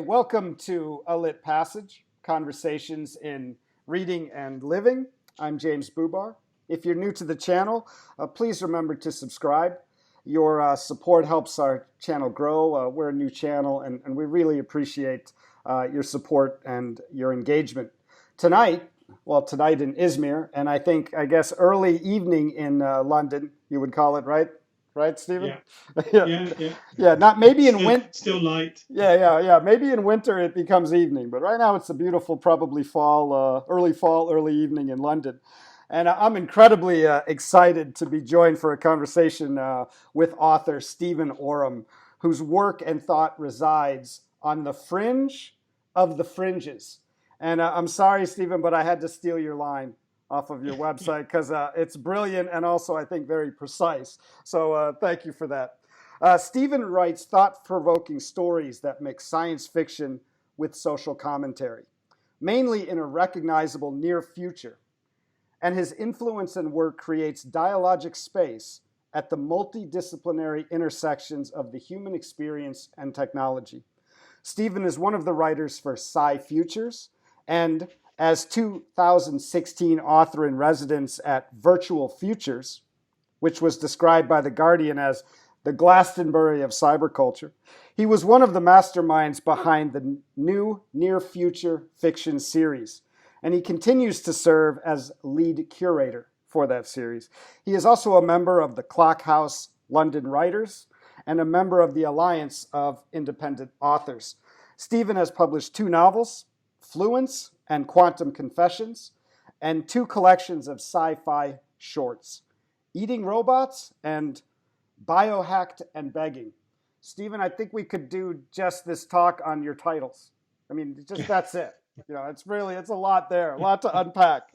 Welcome to A Lit Passage, Conversations in Reading and Living. I'm James Bubar. If you're new to the channel, please remember to subscribe. Your support helps our channel grow. We're a new channel, and we really appreciate your support and your engagement. Tonight in Izmir, and I guess early evening in London, you would call it, right? Right, Stephen? Yeah, Yeah. yeah. Yeah, not maybe in Still, winter. still light. Yeah. Maybe in winter it becomes evening, but right now it's a beautiful, probably fall, early evening in London. And I'm incredibly excited to be joined for a conversation with author Stephen Oram, whose work and thought resides on the fringe of the fringes. And I'm sorry, Stephen, but I had to steal your line off of your website because it's brilliant and also, I think, very precise. So thank you for that. Stephen writes thought-provoking stories that mix science fiction with social commentary, mainly in a recognizable near future. And his influence and work creates dialogic space at the multidisciplinary intersections of the human experience and technology. Stephen is one of the writers for Sci Futures, and as 2016 author in residence at Virtual Futures, which was described by The Guardian as the Glastonbury of cyberculture. He was one of the masterminds behind the new near future fiction series, and he continues to serve as lead curator for that series. He is also a member of the Clockhouse London Writers and a member of the Alliance of Independent Authors. Stephen has published 2 novels, Fluence and Quantum Confessions, and 2 collections of sci-fi shorts, Eating Robots and Biohacked and Begging. Stephen, I think we could do just this talk on your titles. I mean, just that's it. It's a lot there, a lot to unpack.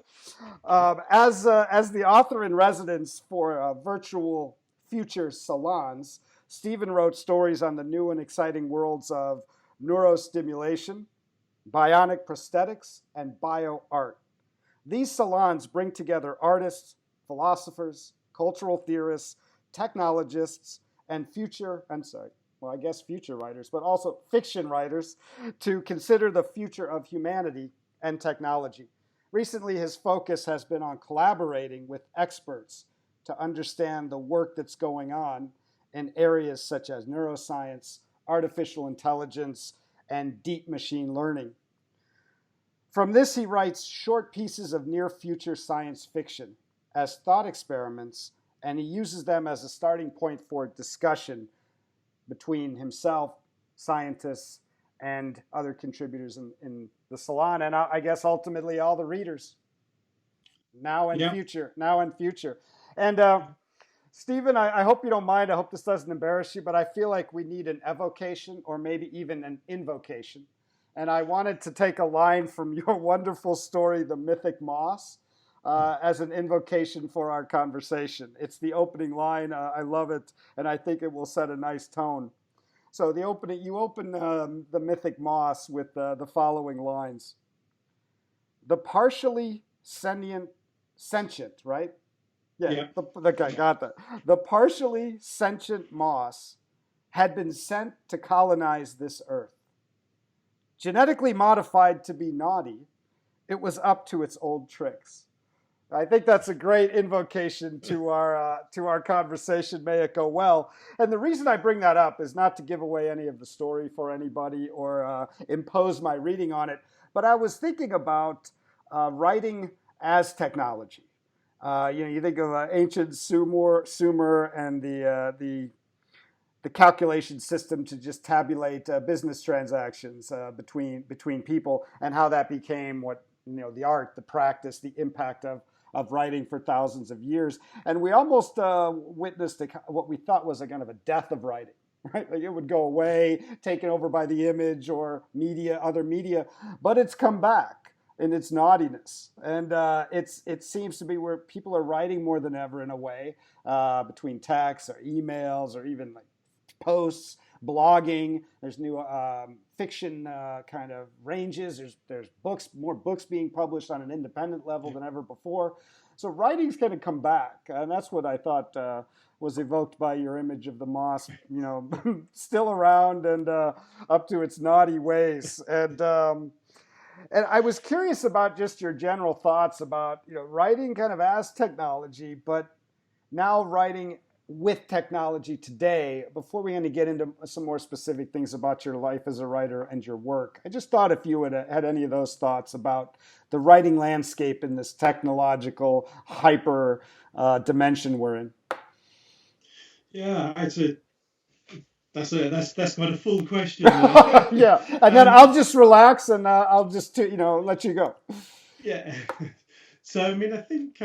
As the author in residence for Virtual Future Salons, Stephen wrote stories on the new and exciting worlds of neurostimulation, bionic prosthetics, and bioart. These salons bring together artists, philosophers, cultural theorists, technologists, and future writers, but also fiction writers, to consider the future of humanity and technology. Recently, his focus has been on collaborating with experts to understand the work that's going on in areas such as neuroscience, artificial intelligence, and deep machine learning. From this, he writes short pieces of near-future science fiction as thought experiments, and he uses them as a starting point for discussion between himself, scientists, and other contributors in the salon, and I guess ultimately all the readers, now and Yeah. future. And Stephen, I hope you don't mind. I hope this doesn't embarrass you, but I feel like we need an evocation or maybe even an invocation. And I wanted to take a line from your wonderful story, The Mythic Moss, as an invocation for our conversation. It's the opening line. I love it, and I think it will set a nice tone. So you open The Mythic Moss with the following lines. The partially sentient, right? Yeah, Yeah. the guy got that. The partially sentient moss had been sent to colonize this earth. Genetically modified to be naughty, it was up to its old tricks. I think that's a great invocation to our conversation. May it go well. And the reason I bring that up is not to give away any of the story for anybody or impose my reading on it, but I was thinking about writing as technology. You think of ancient Sumer and the calculation system to just tabulate business transactions between people, and how that became the art, the practice, the impact of writing for thousands of years. And we almost witnessed what we thought was a kind of a death of writing. Right? Like it would go away, taken over by the image or other media, but it's come back in its naughtiness. And it seems to be where people are writing more than ever in a way, between texts or emails or even like posts, blogging. There's new fiction kind of ranges. There's more books being published on an independent level than ever before. So writing's going to come back, and that's what I thought was evoked by your image of the moss. Still around and up to its naughty ways. And I was curious about just your general thoughts about writing kind of as technology, but now writing with technology today. Before we get into some more specific things about your life as a writer and your work, I just thought if you had any of those thoughts about the writing landscape in this technological hyper dimension we're in. Yeah, that's quite a full question. Yeah, and then I'll just relax and I'll just let you go. Yeah. So I mean, I think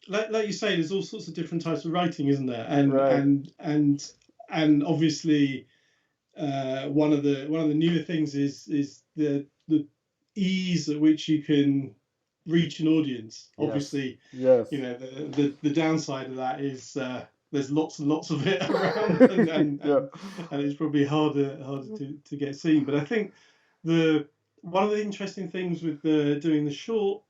like you say, there's all sorts of different types of writing, isn't there? And Right. and obviously, one of the newer things is the ease at which you can reach an audience. Yes. Obviously, Yes. the downside of that is there's lots and lots of it around, Yeah. and it's probably harder to get seen. But I think the one of the interesting things with doing the short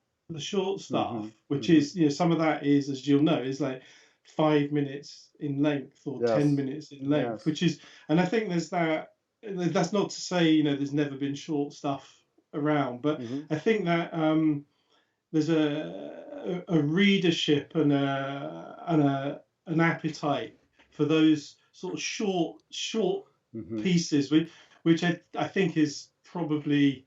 stuff, Mm-hmm. which Mm-hmm. is some of that is, as you'll know, is like 5 minutes in length or Yes. 10 minutes in length, Yes. which is, and I think there's that. That's not to say there's never been short stuff around, but Mm-hmm. I think that there's a readership and an appetite for those sort of short Mm-hmm. pieces, which I think is probably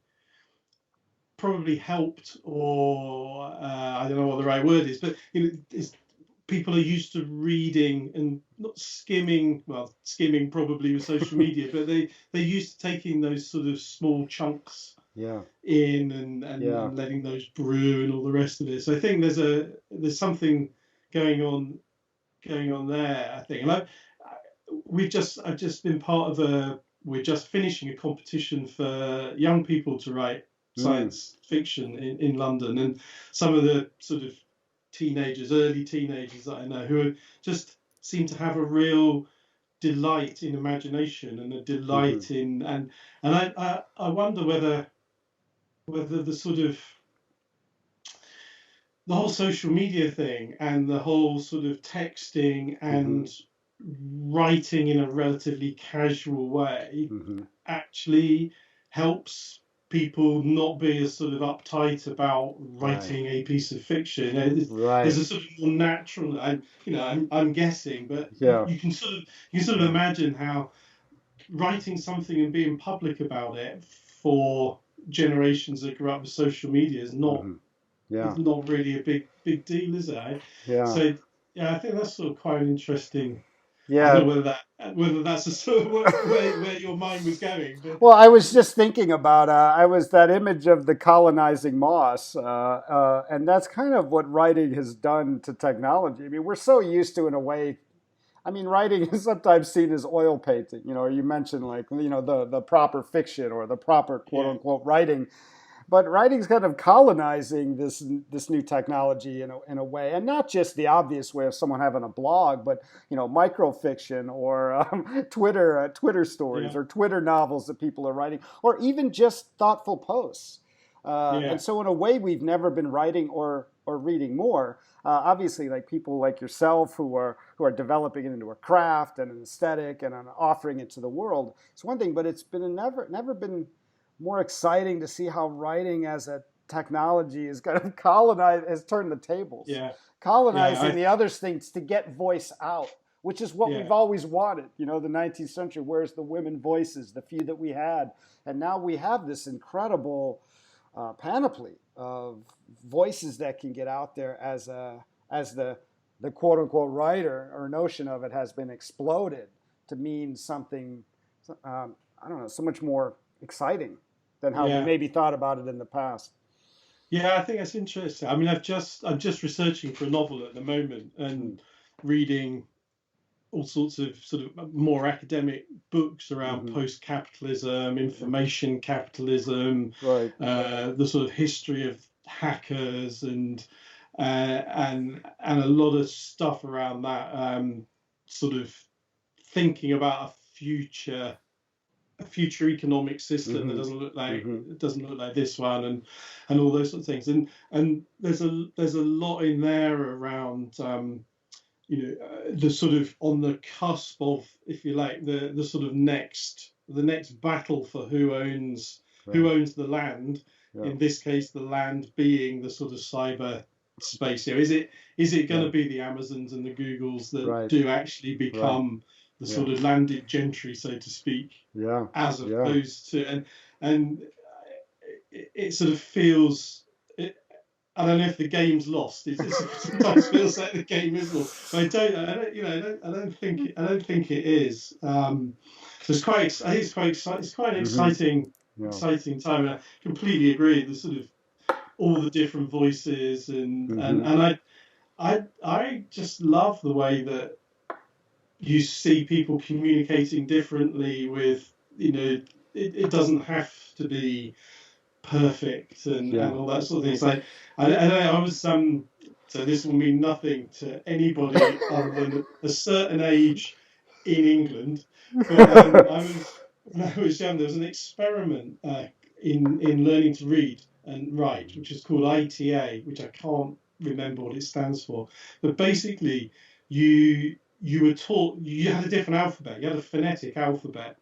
helped, or I don't know what the right word is, but people are used to reading and not skimming. Well, skimming probably with social media, but they're used to taking those sort of small chunks Yeah. in Yeah. and letting those brew and all the rest of it. So I think there's something going on there. I think, and I've just been part of we're just finishing a competition for young people to write Mm. science fiction in London, and some of the sort of early teenagers that I know who just seem to have a real delight in imagination and a Mm-hmm. delight in and I wonder whether the sort of the whole social media thing and the whole sort of texting Mm-hmm. and writing in a relatively casual way Mm-hmm. actually helps people not be as sort of uptight about Right. writing a piece of fiction. There's Right. a sort of more natural. I'm guessing, but Yeah. you can sort of imagine how writing something and being public about it for generations that grew up with social media is not Mm-hmm. Yeah. really a big deal, is it? Yeah. So yeah, I think that's sort of quite an interesting. I Yeah. don't know whether that's a sort of where your mind was going, but Well, I was just thinking about I was that image of the colonizing moss, and that's kind of what writing has done to technology. I mean, we're so used to, in a way. I mean, writing is sometimes seen as oil painting. You mentioned like the proper fiction or the proper quote yeah, unquote writing. But writing's kind of colonizing this new technology in a way, and not just the obvious way of someone having a blog, but microfiction or Twitter stories yeah, or Twitter novels that people are writing, or even just thoughtful posts. And yeah, so, in a way, we've never been writing or reading more. Obviously, like people like yourself who are developing it into a craft and an aesthetic and offering it to the world. It's one thing, but it's been never been more exciting to see how writing as a technology is kind of has turned the tables, yeah, yeah. colonizing the other things to get voice out, which is what we've Yeah, always wanted. The 19th century, where's the women voices, the few that we had, and now we have this incredible panoply of voices that can get out there as the quote unquote writer or notion of it has been exploded to mean something. I don't know, so much more exciting than how we yeah, maybe thought about it in the past. yeah. I think that's interesting. I mean, I'm just researching for a novel at the moment Mm. and reading all sorts of sort of more academic books around Hmm. post-capitalism, Yeah. information capitalism, Right. the sort of history of hackers and a lot of stuff around that. Sort of thinking about a future a future economic system that doesn't look like this one, and all those sort of things. And there's a lot in there around the sort of on the cusp of, if you like, the sort of the next battle for who owns the land. In this case, the land being the sort of cyber space. Is it going to be the Amazons and the Googles that do actually become the sort of landed gentry, so to speak, as opposed to and it sort of feels. I don't know if the game's lost. It sometimes feels like the game is lost. But I don't think it is. So it's quite. I think it's quite an exciting time. And I completely agree. The sort of all the different voices and I just love the way that you see people communicating differently with, it doesn't have to be perfect and all that sort of thing. So I was so this will mean nothing to anybody other than a certain age in England. But when I was young, there was an experiment in learning to read and write, which is called ITA, which I can't remember what it stands for. But basically, you were taught, you had a different alphabet. You had a phonetic alphabet.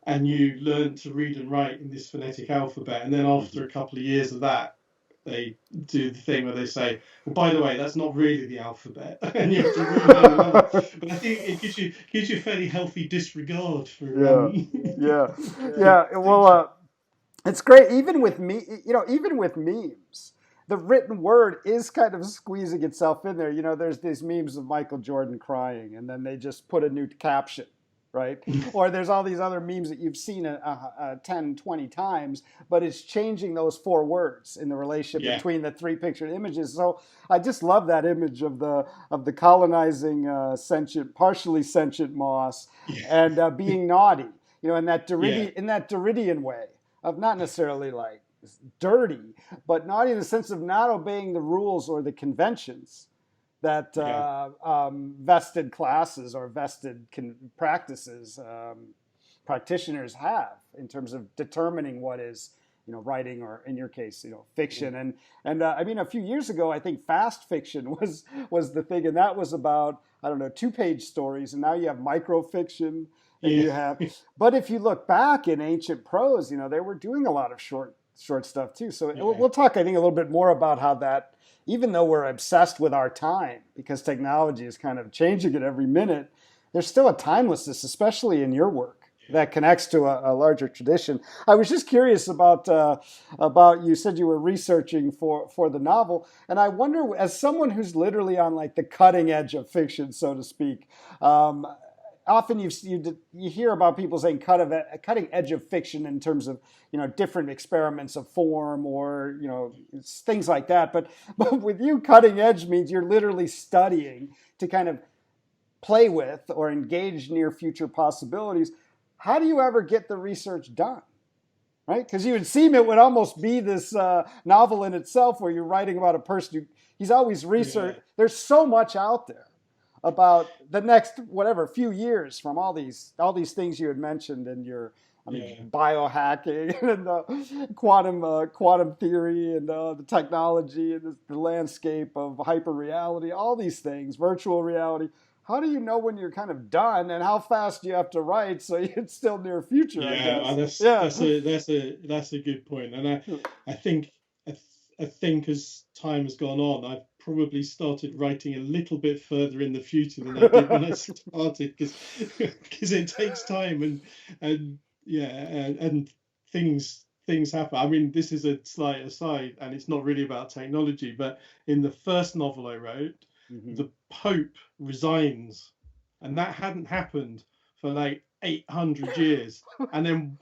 And you learn to read and write in this phonetic alphabet, and then after a couple of years of that, they do the thing where they say, "Well, by the way, that's not really the alphabet," and you have to relearn another. But I think it gives you a fairly healthy disregard for. Well, it's great. Even with even with memes, the written word is kind of squeezing itself in there. There's these memes of Michael Jordan crying, and then they just put a new caption. Right? Or there's all these other memes that you've seen 10, 20 times, but it's changing those 4 words in the relationship between the 3 pictured images. So I just love that image of the colonizing partially sentient moss and being naughty, in that Derridian way of not necessarily like dirty, but naughty in the sense of not obeying the rules or the conventions that vested classes or vested practices practitioners have in terms of determining what is writing, or in your case fiction. And I mean, a few years ago, I think fast fiction was the thing, and that was about 2-page stories, and now you have microfiction and you have. But if you look back in ancient prose, they were doing a lot of short stuff too. So we'll talk, I think, a little bit more about how that. Even though we're obsessed with our time because technology is kind of changing it every minute, there's still a timelessness, especially in your work, that connects to a larger tradition. I was just curious about you said you were researching for the novel, and I wonder, as someone who's literally on like the cutting edge of fiction, so to speak, often you hear about people saying cutting edge of fiction in terms of different experiments of form or things like that. But with you, cutting edge means you're literally studying to kind of play with or engage near future possibilities. How do you ever get the research done? Right? Because you would seem it would almost be this novel in itself where you're writing about a person he's always researched. There's so much out there about the next few years from all these things you had mentioned in your biohacking and quantum theory and the technology and the landscape of hyperreality, all these things, virtual reality. How do you know when you're kind of done, and how fast do you have to write so it's still near future? That's a good point, and I think as time has gone on, I've probably started writing a little bit further in the future than I did when I started, because it takes time and things happen. I mean, this is a slight aside, and it's not really about technology, but in the first novel I wrote, the Pope resigns, and that hadn't happened for like 800 years. And then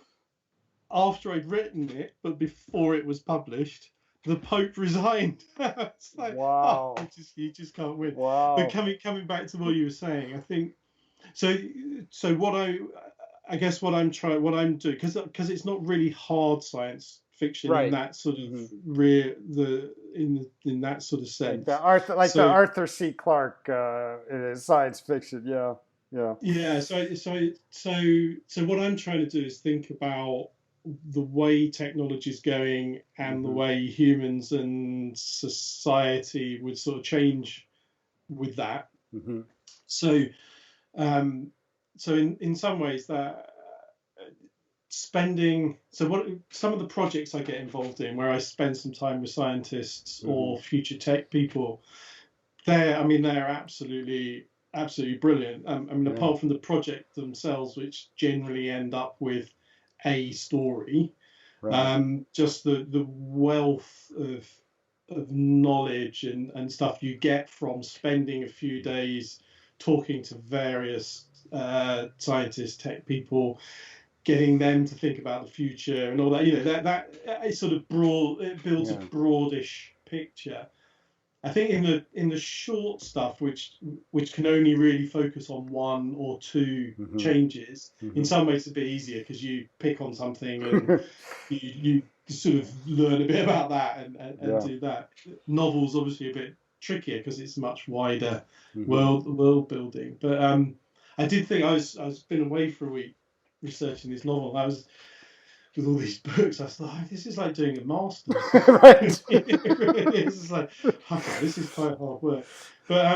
after I'd written it, but before it was published, the Pope resigned. It's like, wow. You just can't win. Wow. But coming back to what you were saying, I think so what I guess what I'm doing, because it's not really hard science fiction in that sort of in that sort of sense. The Arthur C. Clarke science fiction, Yeah. Yeah, so what I'm trying to do is think about the way technology is going and the Hmm. way humans and society would sort of change with that. Hmm. So, um, so in some ways that spending so what some of the projects I get involved in where I spend some time with scientists Hmm. or future tech people, they're absolutely brilliant. I mean, Yeah. apart from the project themselves, which generally end up with a story, Right. just the wealth of knowledge and stuff you get from spending a few days talking to various scientists, tech people, getting them to think about the future and all that. That it's sort of broad. It builds a Yeah. broadish picture. I think in the short stuff, which can only really focus on one or two Hmm. changes, in Hmm. some ways it's a bit easier because you pick on something and you sort of learn a bit about that and Yeah. do that. Novels obviously a bit trickier because it's much wider Hmm. world building. But I did think I was been away for a week researching this novel. I was with all these books. I thought, oh, this is like doing a master's. Right. It's like, okay, this is quite hard work. But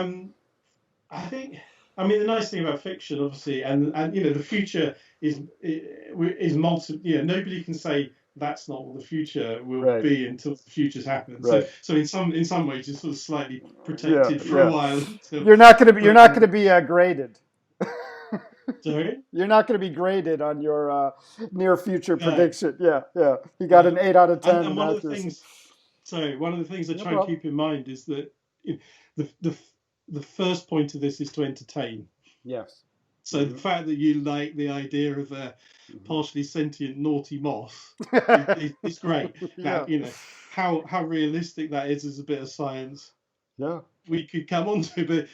I think, I mean, the nice thing about fiction, obviously, and the future is multi. Nobody can say that's not what the future will Right. be until the future's happened. Right. So in some ways, you're sort of slightly Yeah. protected for a Yeah. while until. You're But not going to be graded. sorry, You're not going to be graded on your near future no, prediction. Yeah. Yeah. You got an no, 8 out of 10 and in one of the accuracy. things. So one of the things I No try and problem. keep in mind is that the first point of this is to entertain. Yes. So the Hmm. fact that you like the idea of a Hmm. partially sentient naughty moth is great. Now, Yeah. how realistic that is a bit of science Yeah. we could come on to, but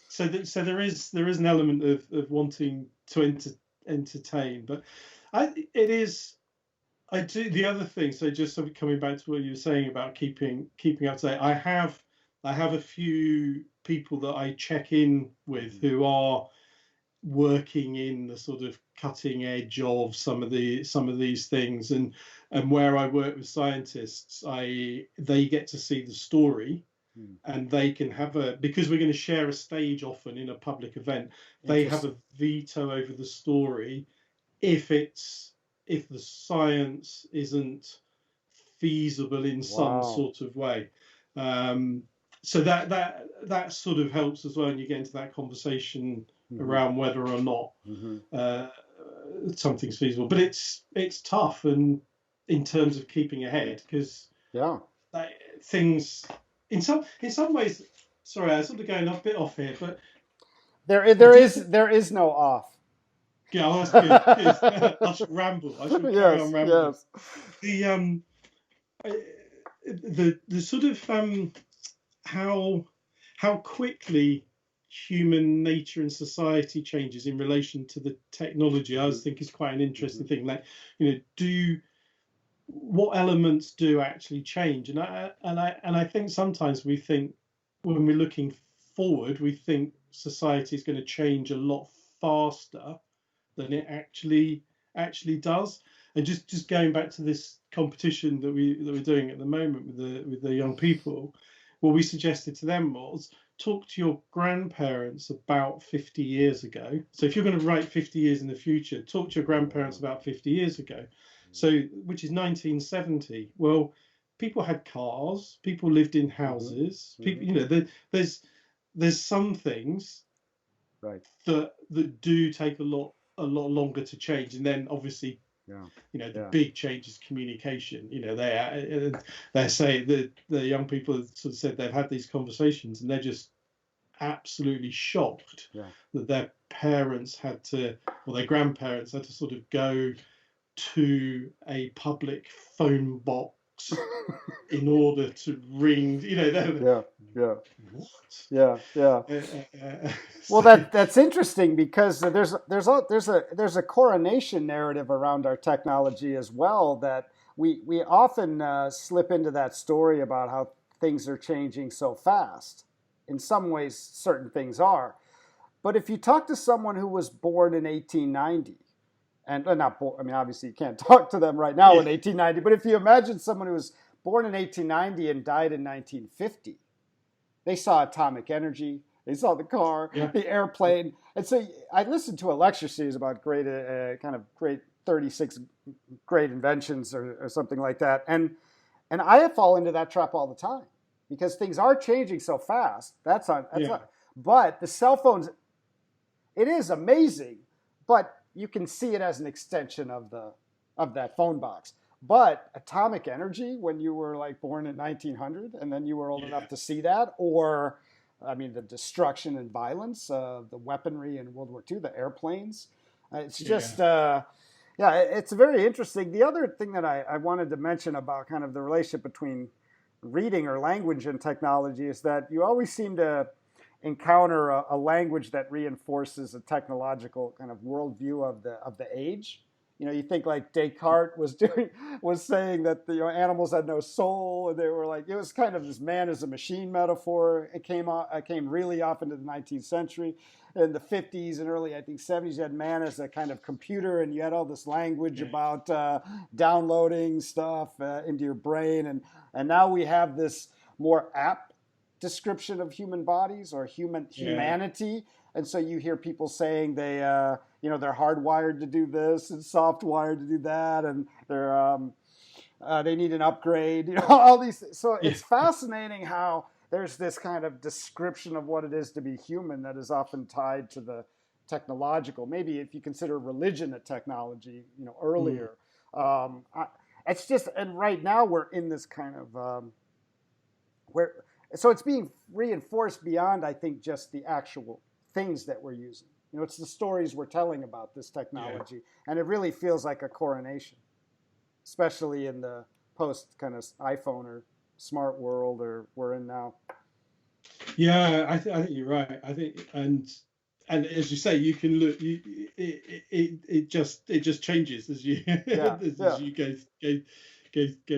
so there is an element of wanting to entertain, but it is. I do the other thing. So just sort of coming back to what you were saying about keeping up to date. I have a few people that I check in with Hmm. who are working in the sort of cutting edge of some of these things, and where I work with scientists, they get to see the story, Hmm. and they can have because we're going to share a stage often in a public event. They have Interesting. a veto over the story if it's if the science isn't feasible in some Wow. sort of way. Um, so that sort of helps as well, and you get into that conversation Hmm. around whether or not Hmm. uh, something's feasible. But it's tough, and in terms of keeping ahead, because Yeah. things in some ways. Sorry, I'm sort of going a bit off here, but I There do think. is no off. Yeah, well, that's good. Good. I shall ramble. I shall carry on Yes. rambling. Yes. The uh, the sort of how how quickly human nature and society changes in relation to the technology, I Hmm. always think is quite an interesting Hmm. thing. Like, do what elements do actually change? And I think sometimes we think when we're looking forward, we think society is going to change a lot faster than it actually does. And just going back to this competition that we're doing at the moment with the young people, what we suggested to them was talk to your grandparents about 50 years ago. So if you're going to write 50 years in the future, talk to your grandparents Oh, about 50 years ago. So which is 1970. Well, people had cars, people lived in wow. Hmm. houses, Hmm. people, there's some things Right. that do take a lot longer to change, and then obviously Yeah. the Yeah. big change is communication. They say that the young people have sort of said they've had these conversations and they're just absolutely shocked Yeah. that their parents had to, or their grandparents had to sort of go to a public phone box in order to ring. Yeah. Yeah. What? Yeah. Yeah. Well, So, that's interesting because there's a coronation narrative around our technology as well that we often slip into that story about how things are changing so fast. In some ways, certain things are, But if you talk to someone who was born in 1890, and not born, I mean, obviously you can't talk to them right now in 1890, but if you imagine someone who was born in 1890 and died in 1950, they saw atomic energy, they saw the car, Yeah. the airplane. And so I listened to a lecture series about great 36 great inventions or something like that. And I fall into that trap all the time because things are changing so fast. But the cell phones, it is amazing, but you can see it as an extension of that phone box. But atomic energy, when you were like born in 1900 and then you were old enough to see that, or I mean, the destruction and violence, the weaponry in World War II, the airplanes, it's just, it's very interesting. The other thing that I wanted to mention about kind of the relationship between reading or language and technology is that you always seem to encounter a language that reinforces a technological kind of worldview of the age. You think like Descartes was saying that animals had no soul, and they were like, it was kind of this man as a machine metaphor. It came really off into the 19th century. In the 50s and early, I think, 70s, you had man as a kind of computer, and you had all this language about downloading stuff into your brain, and now we have this more apt description of human bodies or humanity. And so you hear people saying they're hardwired to do this and soft-wired to do that, and they need an upgrade. All these. So it's fascinating how there's this kind of description of what it is to be human that is often tied to the technological. Maybe if you consider religion a technology, earlier. It's just, and right now we're in this kind of so it's being reinforced beyond, I think, just the actual things that we're using. It's the stories we're telling about this technology, and it really feels like a coronation, especially in the post kind of iPhone or smart world or we're in now. Yeah, I think you're right. I think, and as you say, you can look. It just changes as you as you go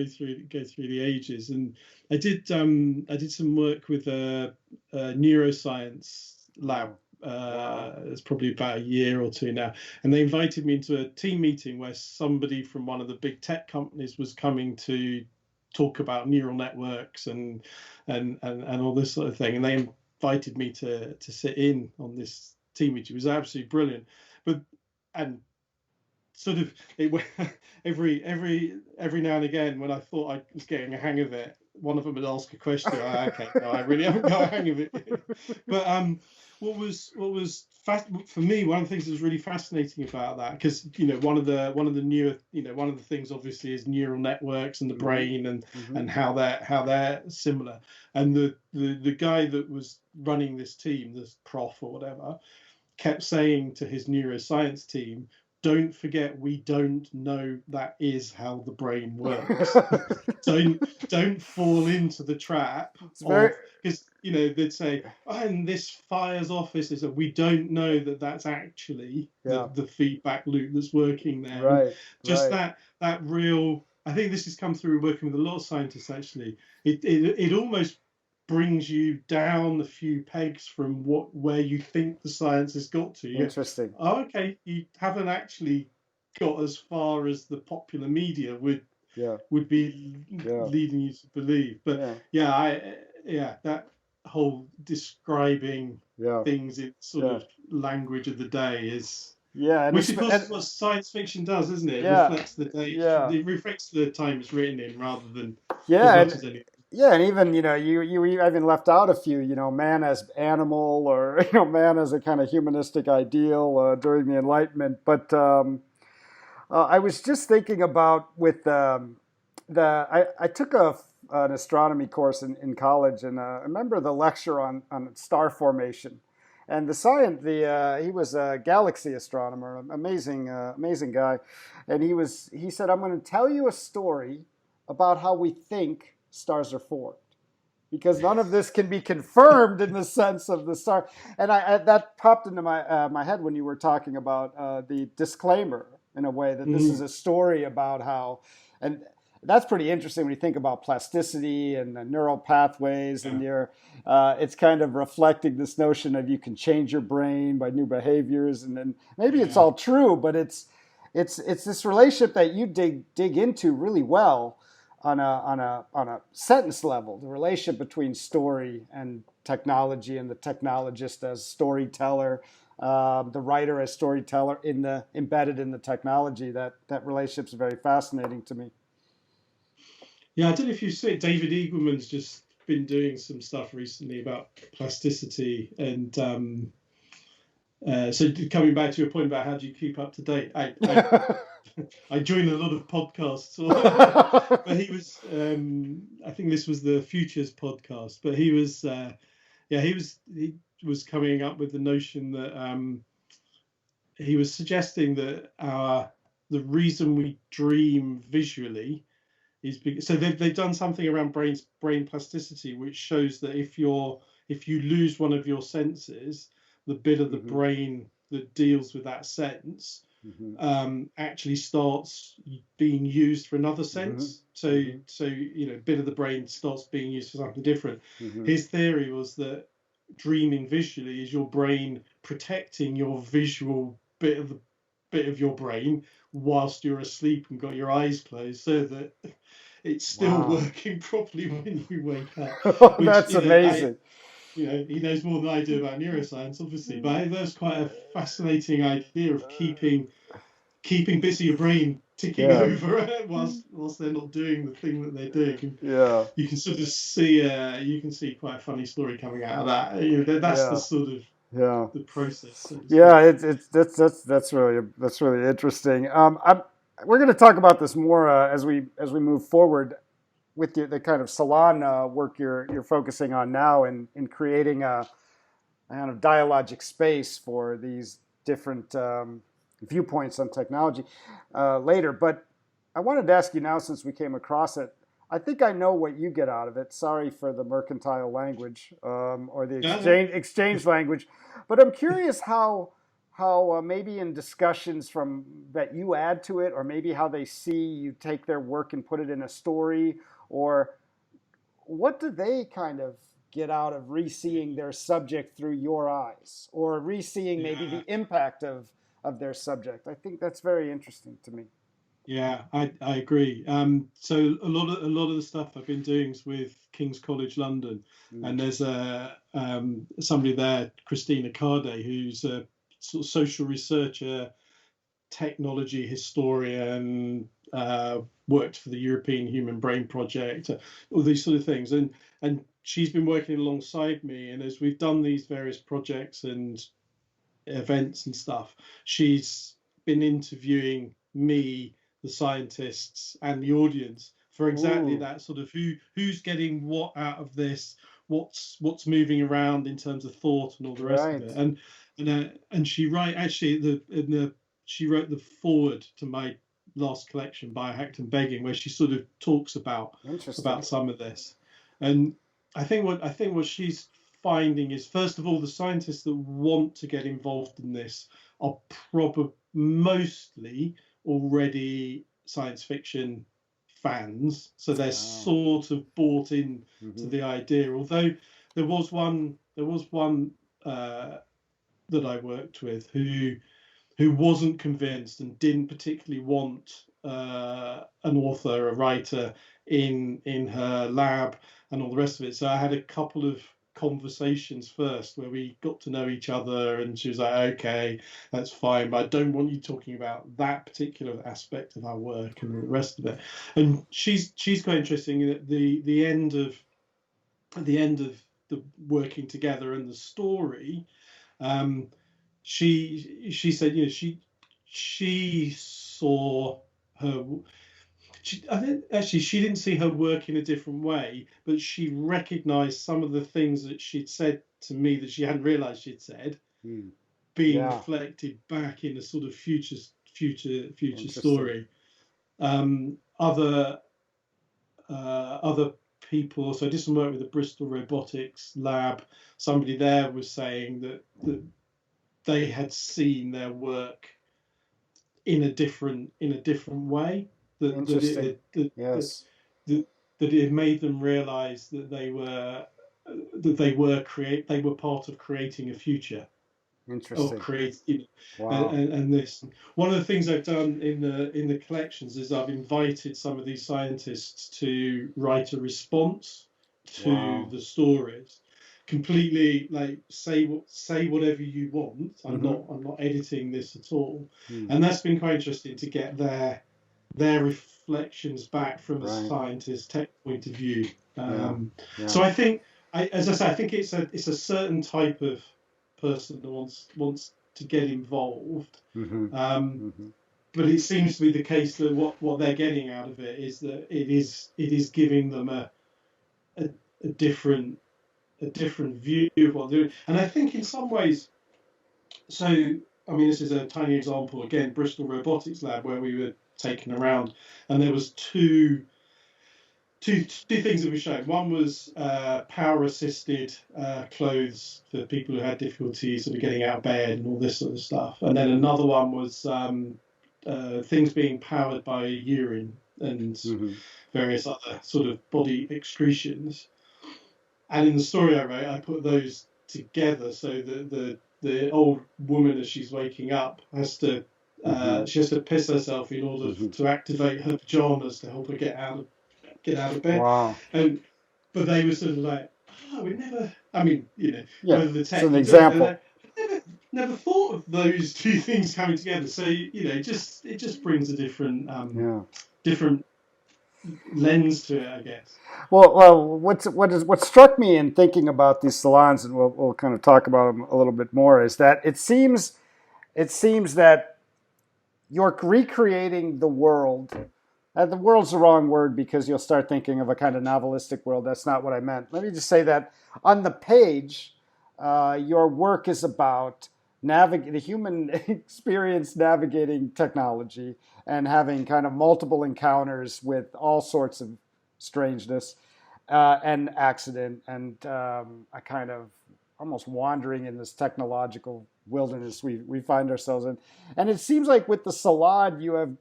through the ages. And I did some work with a neuroscience lab. It's probably about a year or two now, and they invited me into a team meeting where somebody from one of the big tech companies was coming to talk about neural networks and all this sort of thing, and they invited me to sit in on this team meeting. It was absolutely brilliant, and sort of every now and again when I thought I was getting a hang of it, one of them would ask a question. Okay, no, I really haven't got a hang of it. But what was for me, one of the things that was really fascinating about that, because one of the newer, one of the things obviously is neural networks and the brain and how they're similar. And the guy that was running this team, this prof or whatever, kept saying to his neuroscience team, don't forget, we don't know that is how the brain works. don't fall into the trap because they'd say, and this fires off this. Is that we don't know that that's actually the feedback loop that's working there. Right. Just that real. I think this has come through working with a lot of scientists. Actually, it almost brings you down a few pegs from where you think the science has got to. Interesting. Okay, you haven't actually got as far as the popular media would be leading you to believe. But that whole describing things in sort of language of the day is. Yeah, which of course is what science fiction does, isn't it? It reflects the day. It reflects the time it's written in, rather than as much as anything. Yeah, and even you even left out a few, man as animal, or man as a kind of humanistic ideal during the Enlightenment. But I was just thinking about with I took an astronomy course in college, and I remember the lecture on star formation, and he was a galaxy astronomer, amazing guy, and he said, I'm going to tell you a story about how we think stars are formed, because none of this can be confirmed in the sense of the star. And that popped into my head when you were talking about the disclaimer, in a way, that this is a story about how, and that's pretty interesting when you think about plasticity and the neural pathways, and Yeah, your it's kind of reflecting this notion of you can change your brain by new behaviors, and then maybe it's yeah, all true, but it's this relationship that you dig into really well on a sentence level, the relationship between story and technology, and the technologist as storyteller, the writer as storyteller in the embedded in the technology. That relationship's very fascinating to me. yeah. I don't know if you see it. David Eagleman's just been doing some stuff recently about plasticity, and so coming back to your point about how do you keep up to date, I joined a lot of podcasts, but he was I think this was the Futures podcast, but he was he was coming up with the notion that he was suggesting that the reason we dream visually is because, so they've done something around brain plasticity, which shows that if you lose one of your senses, the bit of the Hmm. brain that deals with that sense Hmm. actually starts being used for another Hmm. sense. So a bit of the brain starts being used for something different. Hmm. His theory was that dreaming visually is your brain protecting your visual bit of your brain whilst you're asleep and got your eyes closed, so that it's still Wow. working properly when you wake up. Which That's amazing. he knows more than I do about neuroscience, obviously, but that's quite a fascinating idea of keeping bits of your brain ticking Yeah. over whilst they're not doing the thing that they're doing. And Yeah. you can sort of see quite a funny story coming out of that. That's the Yeah. sort of Yeah. the process, so to Yeah, speak. it's that's really interesting. We're going to talk about this more as we move forward with the kind of salon work you're focusing on now, in creating a kind of dialogic space for these different viewpoints on technology later. But I wanted to ask you now, since we came across it, I think I know what you get out of it. Sorry for the mercantile language, or the Yeah, exchange language, but I'm curious how maybe in discussions from that you add to it, or maybe how they see you take their work and put it in a story, or what do they kind of get out of re-seeing their subject through your eyes, or re-seeing maybe yeah, the impact of their subject? I think that's very interesting to me. yeah. I agree. So a lot of the stuff I've been doing is with King's College London, Mm. and there's somebody there, Christina Carde, who's a sort of social researcher, technology historian, worked for the European Human Brain Project, all these sort of things, and she's been working alongside me, and as we've done these various projects and events and stuff, she's been interviewing me, the scientists, and the audience for exactly Ooh, that sort of who's getting what out of this, what's moving around in terms of thought and all the rest of right. it. And she write actually she wrote the forward to my last collection, Biohacked and Begging, where she sort of talks Interesting. about some of this. And I think what she's finding is, first of all, the scientists that want to get involved in this are probably mostly already science fiction fans, so they're Oh. sort of bought in to Hmm. the idea. Although there was one uh, that I worked with who wasn't convinced and didn't particularly want an author, a writer in her lab and all the rest of it. So I had a couple of conversations first where we got to know each other, and she was like, okay, that's fine, but I don't want you talking about that particular aspect of our work and the rest of it. And she's quite interesting at the end of the working together and the story. um, she said, she saw her. I think actually she didn't see her work in a different way, but she recognised some of the things that she'd said to me that she hadn't realised she'd said Hmm. being Yeah. reflected back in a sort of future Interesting. story. Other people. So I did some work with the Bristol Robotics Lab. Somebody there was saying that they had seen their work in a different way. that Interesting. it that, that, Yes. that, that it made them realize that they were part of creating a future, or Interesting. create, Wow. and this. One of the things I've done in the collections is I've invited some of these scientists to write a response to Wow. the stories, completely, like, say whatever you want. Mm-hmm. I'm not editing this at all, Hmm. and that's been quite interesting to get their reflections back from a Right. scientist tech point of view. Yeah. So Yeah. I think, as I say, I think it's a certain type of person that wants to get involved. Mm-hmm. Um, Mm-hmm. but it seems to be the case that what they're getting out of it is that it is giving them a, a different view of what they're doing. And I think in some ways, so I mean, this is a tiny example again, Bristol Robotics Lab, where we were taken around, and there was two things that we showed. One was power assisted clothes for people who had difficulty sort of getting out of bed and all this sort of stuff. And then another one was things being powered by urine and Mm-hmm. various other sort of body excretions. And in the story I wrote, I put those together so that the old woman, as she's waking up, Mm-hmm. she has to piss herself in order Mm-hmm. to activate her pajamas to help her get out of bed. Wow. And but they were sort of like, oh, we never. I mean, Yeah. whether the It's tech an could do it, they're example. like, never thought of those two things coming together. So it just brings a Yeah. different lens to it, I guess. Well, what struck me in thinking about these salons, and we'll kind of talk about them a little bit more, is that it seems that you're recreating the world. The world's the wrong word because you'll start thinking of a kind of novelistic world. That's not what I meant. Let me just say that on the page, your work is about the human experience navigating technology and having kind of multiple encounters with all sorts of strangeness and accident and a kind of almost wandering in this technological wilderness we find ourselves in. And it seems like with the salad, you have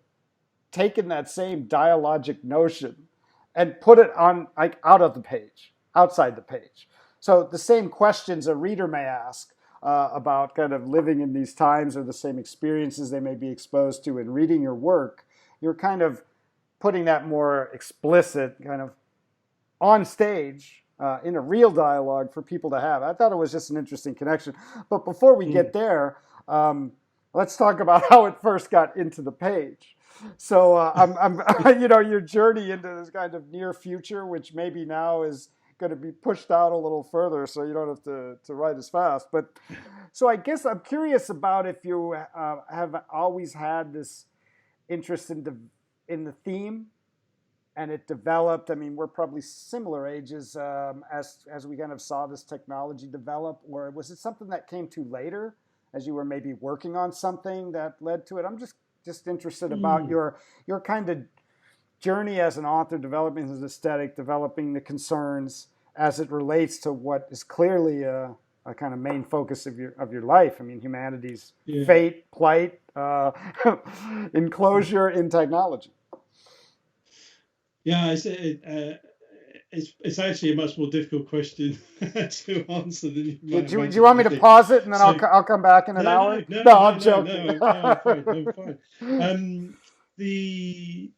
taken that same dialogic notion and put it on, like, out of the page, outside the page. So the same questions a reader may ask about kind of living in these times, or the same experiences they may be exposed to in reading your work, you're kind of putting that more explicit, kind of on stage in a real dialogue for people to have. I thought it was just an interesting connection. But before we Mm. get there, let's talk about how it first got into the page. So your journey into this kind of near future, which maybe now is going to be pushed out a little further, so you don't have to write as fast. But so I guess I'm curious about if you have always had this interest in the theme, and it developed. I mean, we're probably similar ages as we kind of saw this technology develop, or was it something that came to later, as you were maybe working on something that led to it? I'm just interested about Mm. your kind of journey as an author, developing his aesthetic, developing the concerns as it relates to what is clearly a kind of main focus of your life. I mean, humanity's Yeah. fate, plight, enclosure in technology. Yeah, it's actually a much more difficult question to answer than you Do might you, do you imagine at want me this to stage. pause it and then So I'll come back in an no, hour? no, no, No, no, I'm no, joking. no, no, I'm fine, no, I'm fine. The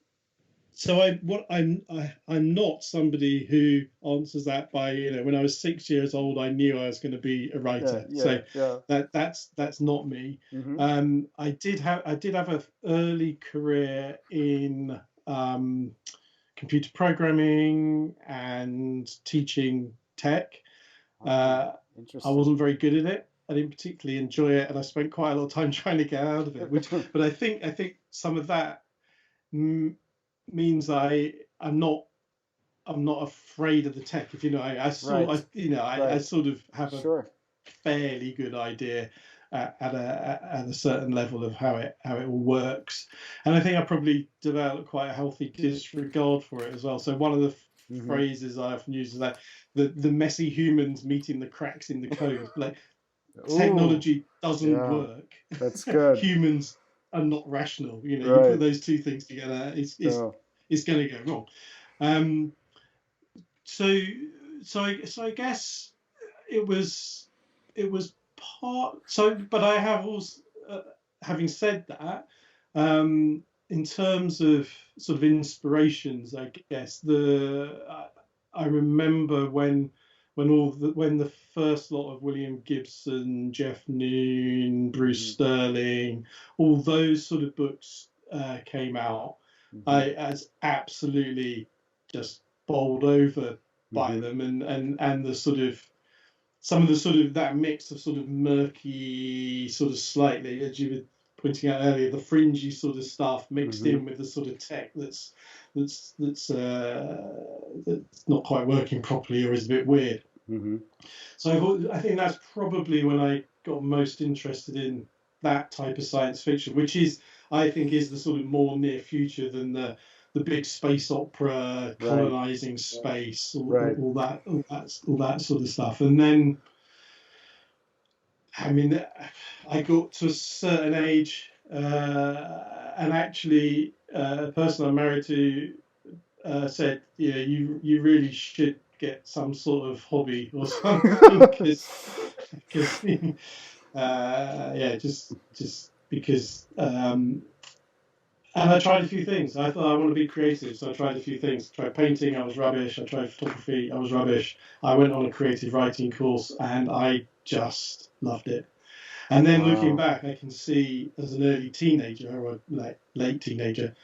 so I'm not somebody who answers that by, when I was 6 years old, I knew I was going to be a Yeah, writer. yeah, So yeah. that's not me. Mm-hmm. I did have an early career in computer programming and teaching tech. Oh, I interesting. wasn't very good at it. I didn't particularly enjoy it, and I spent quite a lot of time trying to get out of it. But I think some of that means I'm not afraid of the tech. If Right, I right. sort of have a Sure. fairly good idea at a certain level of how it all works, and I think I probably developed quite a healthy disregard for it as well. So one of the Mm-hmm. phrases I often use is that the messy humans meeting the cracks in the code. Like, Ooh, technology doesn't yeah, work. that's good. Humans are not rational. You put Right. those two things together, Oh. it's going to go wrong. Um, so I guess it was part. So, but I have also, having said that, in terms of sort of inspirations, I guess I remember when the first lot of William Gibson, Jeff Noon, Bruce Hmm. Sterling, all those sort of books came out. Hmm. I was absolutely just bowled over by Hmm. them, and the sort of some of the sort of that mix of sort of murky, sort of slightly, as you were pointing out earlier, the fringy sort of stuff mixed Hmm. in with the sort of tech that's not quite working properly or is a bit weird. Hmm. So I think that's probably when I got most interested in that type of science fiction, which I think is the sort of more near future than the big space opera, Right. colonizing space, Right. all that sort of stuff. And then, I mean, I got to a certain age, and actually, a person I'm married to said, "Yeah, you really should get some sort of hobby or something, because yeah, just because." And I tried a few things. I thought I want to be creative, so I tried a few things. I tried painting, I was rubbish. I tried photography, I was rubbish. I went on a creative writing course, and I just loved it. And then looking Wow. back, I can see as an early teenager or like late teenager,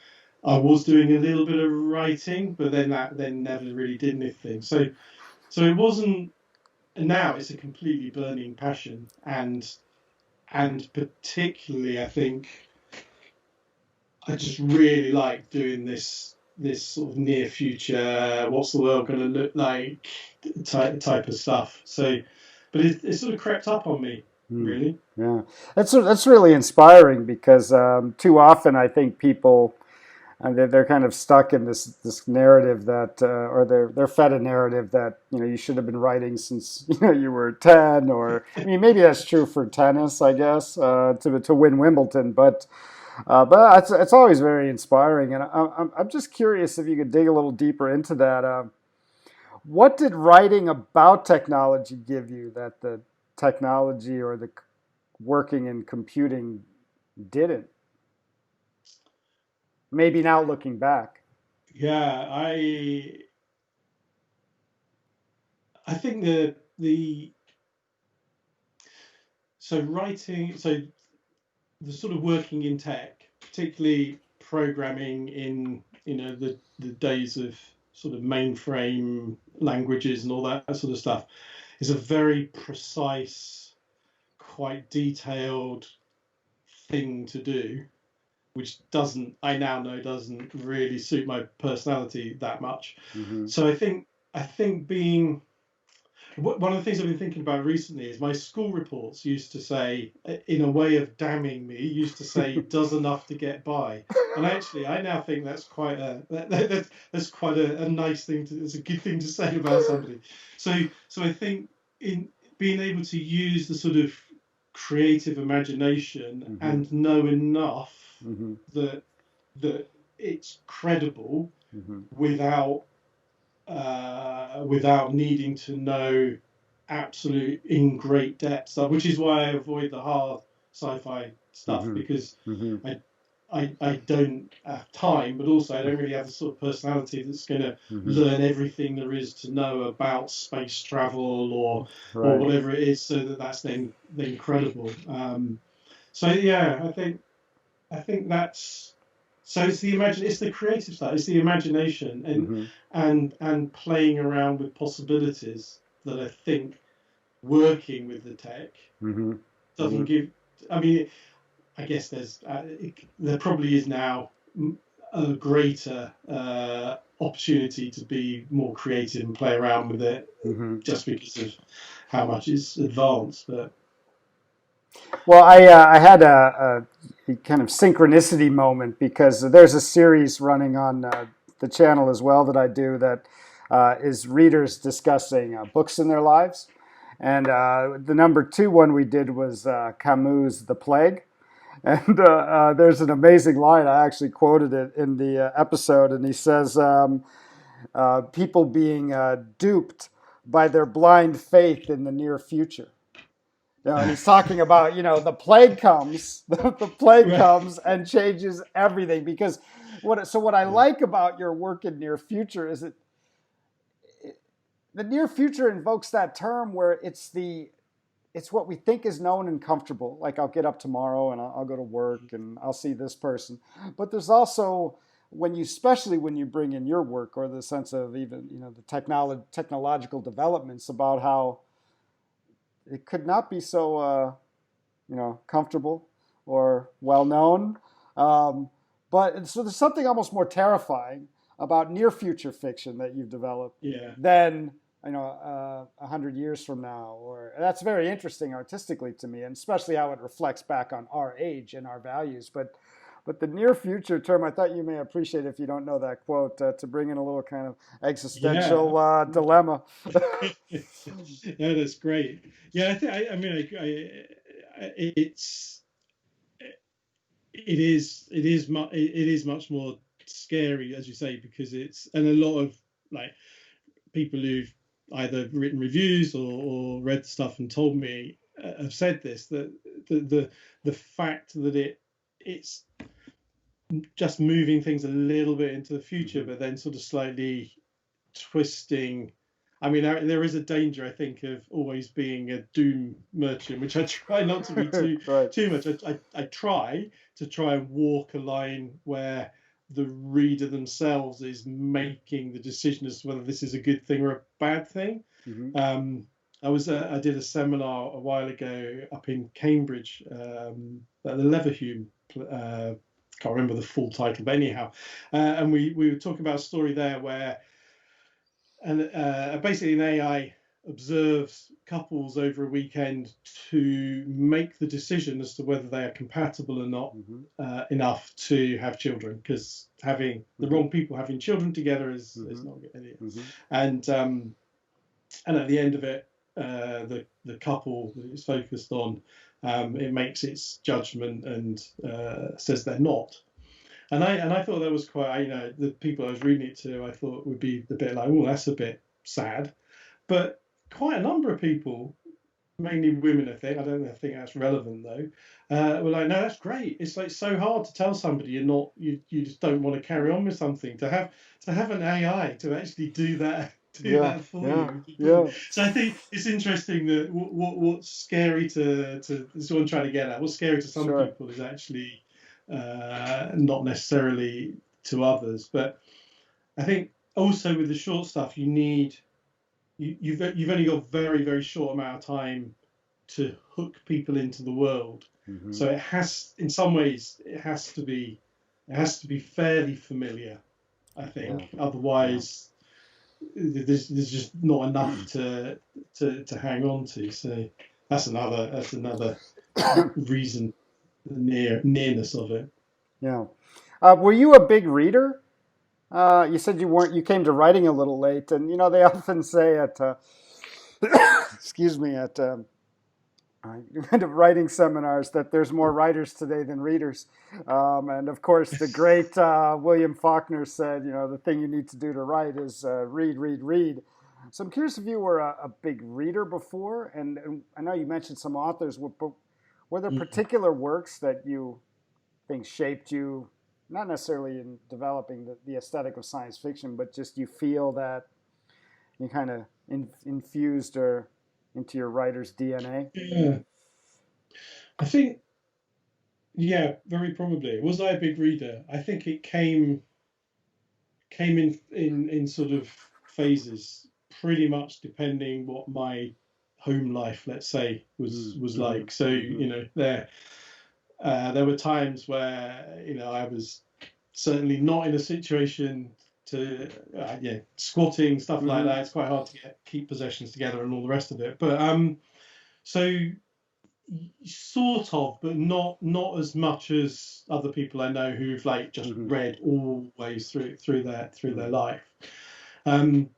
I was doing a little bit of writing, but then that then never really did anything. So it wasn't. And now it's a completely burning passion, and particularly I think I just really like doing this sort of near future, what's the world going to look like type of stuff. So, but it sort of crept up on me, Hmm. really. Yeah, that's really inspiring because too often I think people they're kind of stuck in this narrative that or they're fed a narrative that you should have been writing since you were 10, or I mean maybe that's true for tennis, I guess, to win Wimbledon, but it's always very inspiring, and I'm just curious if you could dig a little deeper into that. What did writing about technology give you that the technology or the working in computing didn't? Maybe now looking back. Yeah, I think the so writing so the sort of working in tech, particularly programming in the days of sort of mainframe languages and all that sort of stuff, is a very precise, quite detailed thing to do, which doesn't I now know doesn't really suit my personality that much. Hmm. So I think being one of the things I've been thinking about recently is my school reports used to say, in a way of damning me, used to say does enough to get by. And actually, I now think that's quite that's quite a nice thing it's a good thing to say about somebody. So I think in being able to use the sort of creative imagination Hmm. and know enough Hmm. that that it's credible Hmm. without without needing to know absolute in great depth stuff, which is why I avoid the hard sci-fi stuff, Hmm. because Hmm. I I don't have time, but also I don't really have the sort of personality that's going to Hmm. learn everything there is to know about space travel or Right. whatever it is, so that's then credible. So yeah, I think that's so it's the creative side, it's the imagination and Hmm. and playing around with possibilities that I think working with the tech Hmm. doesn't Hmm. give. I mean, I guess there probably is now a greater opportunity to be more creative and play around with it, Hmm. just because of how much it's advanced. But Well, I had a kind of synchronicity moment because there's a series running on the channel as well that I do that is readers discussing books in their lives. And the number two one we did was Camus' The Plague. And there's an amazing line. I actually quoted it in the episode, and he says, "People being duped by their blind faith in the near future." And he's talking about, the plague comes, the plague Right. comes and changes everything. Because what I Yeah. like about your work in near future is that the near future invokes that term where it's what we think is known and comfortable. Like, I'll get up tomorrow and I'll go to work and I'll see this person. But there's also, especially when you bring in your work, or the sense of even, the technological developments, about how it could not be so comfortable or well known. Um, but so there's something almost more terrifying about near future fiction that you've developed Yeah. than 100 years from now. Or that's very interesting artistically to me, and especially how it reflects back on our age and our values. But the near future term, I thought you may appreciate, if you don't know that quote, to bring in a little kind of Yeah. existential dilemma. No, that's great. Yeah, I think I mean it's it is much more scary, as you say, because it's, and a lot of like people who've either written reviews or read stuff and told me have said this, that the fact that it's just moving things a little bit into the future, but then sort of slightly twisting. I mean, there is a danger, I think, of always being a doom merchant, which I try not to be Right. too much. I try and walk a line where the reader themselves is making the decision as to whether this is a good thing or a bad thing. Mm-hmm. I did a seminar a while ago up in Cambridge at the Leverhulme. Can't remember the full title, but anyhow, and we were talking about a story there where, and basically an AI observes couples over a weekend to make the decision as to whether they are compatible or not Mm-hmm. enough to have children, because having the Mm-hmm. wrong people having children together is Mm-hmm. not a good idea. Mm-hmm. And at the end of it, the couple that it's focused on, it makes its judgment and says they're not. And I thought that was quite, the people I was reading it to, I thought would be a bit like, oh, that's a bit sad. But quite a number of people, mainly women, I think, I don't think that's relevant though, were like, no, that's great. It's like so hard to tell somebody you just don't want to carry on with something. To have an AI to actually do that Yeah, for yeah, you. yeah, So I think it's interesting that what's scary to this is what I'm trying to get at. What's scary to some sure. people is actually not necessarily to others. But I think also with the short stuff, you've only got very, very short amount of time to hook people into the world. Mm-hmm. So in some ways, it has to be fairly familiar, I Yeah, think. yeah. Otherwise, there's just not enough to hang on to. So that's another reason, the nearness of it. Yeah. Were you a big reader? You said you weren't. You came to writing a little late, and they often say at, excuse me, at kind of writing seminars that there's more writers today than readers. And of course, the great William Faulkner said, the thing you need to do to write is read, read, read. So I'm curious if you were a big reader before, and I know you mentioned some authors, but were there particular works that you think shaped you, not necessarily in developing the aesthetic of science fiction, but just you feel that you kind of infused or into your writer's DNA? Yeah, I think, yeah, very probably. Was I a big reader? I think it came in sort of phases, pretty much depending what my home life, let's say, was Mm-hmm. like. So Mm-hmm. there were times where I was certainly not in a situation to squatting, stuff like Mm-hmm. that. It's quite hard to keep possessions together and all the rest of it. But so sort of, but not as much as other people I know who've like just Mm-hmm. read always through their Mm-hmm. life. Um,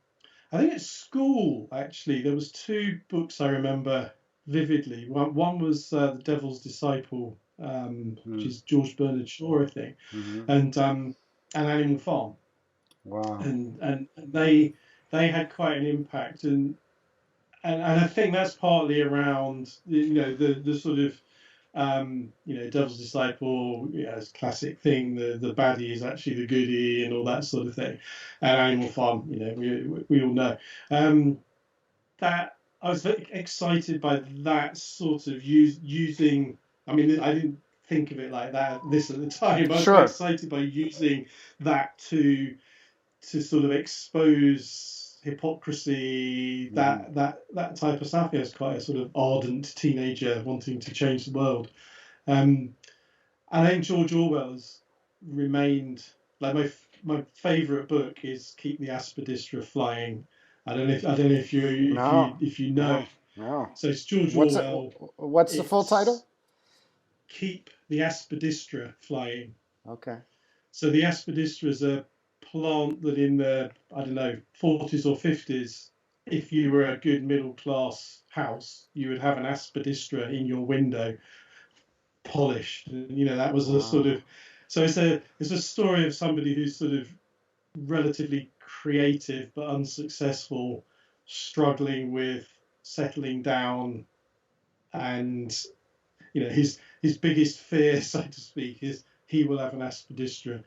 I think at school actually there was two books I remember vividly. One was The Devil's Disciple which Mm. is George Bernard Shaw, I think, Mm-hmm. and Animal Farm, Wow. and they had quite an impact, and I think that's partly around the sort of Devil's Disciple, it's a classic thing. The baddie is actually the goodie, and all that sort of thing. And Animal Farm, we all know. That I was very excited by that sort of using. I mean, I didn't think of it like this at the time. I was very Sure. excited by using that to sort of expose hypocrisy, Mm. that type of stuff. He was quite a sort of ardent teenager wanting to change the world. Um, and I think George Orwell has remained like my favourite book is Keep the Aspidistra Flying. No. If you know. No. No. So it's George What's it? Orwell. What's the full title? It's Keep the Aspidistra Flying. Okay. So the aspidistra is a plant that in the, I don't know, 40s or 50s, if you were a good middle class house, you would have an aspidistra in your window, polished. And, that was a sort Wow. of, so it's a story of somebody who's sort of relatively creative but unsuccessful, struggling with settling down, and his biggest fear, so to speak, is he will have an aspidistra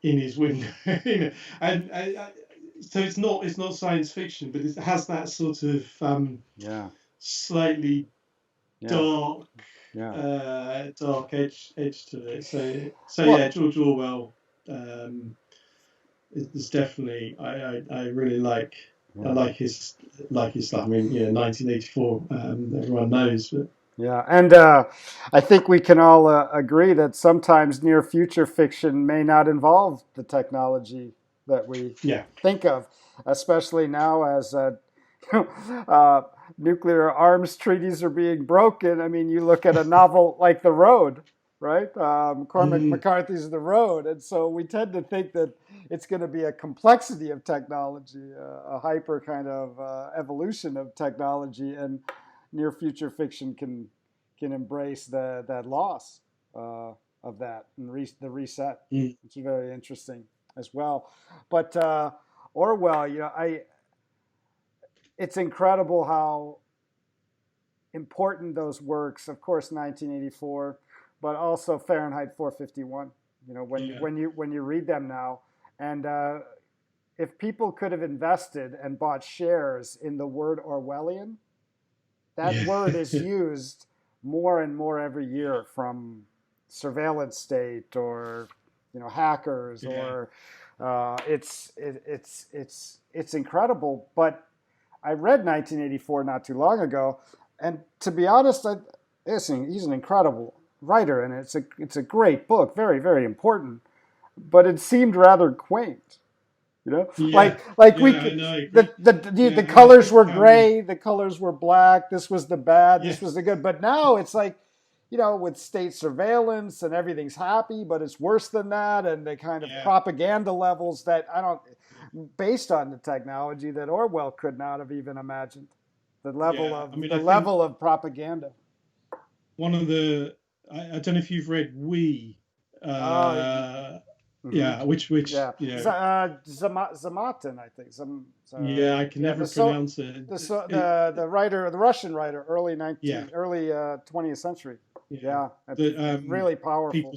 in his window. And so it's not science fiction, but it has that sort of Yeah. slightly Yeah. dark Yeah. dark edge to it. So yeah, Well, George Orwell is definitely I really like. I yeah. like his stuff. I mean, 1984. Everyone knows, but Yeah. And I think we can all agree that sometimes near future fiction may not involve the technology that we yeah, think of, especially now as uh, nuclear arms treaties are being broken. I mean, you look at a novel like The Road, right? Cormac mm, McCarthy's The Road. And so we tend to think that it's going to be a complexity of technology, a hyper kind of evolution of technology. And near future fiction can embrace that loss of that and the reset. mm, It's very interesting as well. But Orwell, I it's incredible how important those works, of course, 1984, but also Fahrenheit 451. yeah, When you read them now, and if people could have invested and bought shares in the word Orwellian, that yeah, word is used more and more every year from surveillance state or hackers yeah. or it's incredible. But I read 1984 not too long ago, and to be honest, he's an incredible writer, and it's a great book, very very important. But it seemed rather quaint. Yeah, Like we yeah, I could, know, I the, agree. the Yeah, and I colors were think, gray, the colors were black. This was the bad, this was yes, the good. But now it's like, with state surveillance and everything's happy, but it's worse than that, and the kind of yeah, propaganda levels that I don't, based on the technology that Orwell could not have even imagined, yeah. I mean, the I think level of propaganda. one of the, I don't know if you've read We, Oh, uh, mm-hmm. yeah, Yeah, Zamatin, I think. yeah, I can Yeah, never pronounce it. the writer, the Russian writer, Yeah, early 20th century. yeah. Yeah, That really powerful.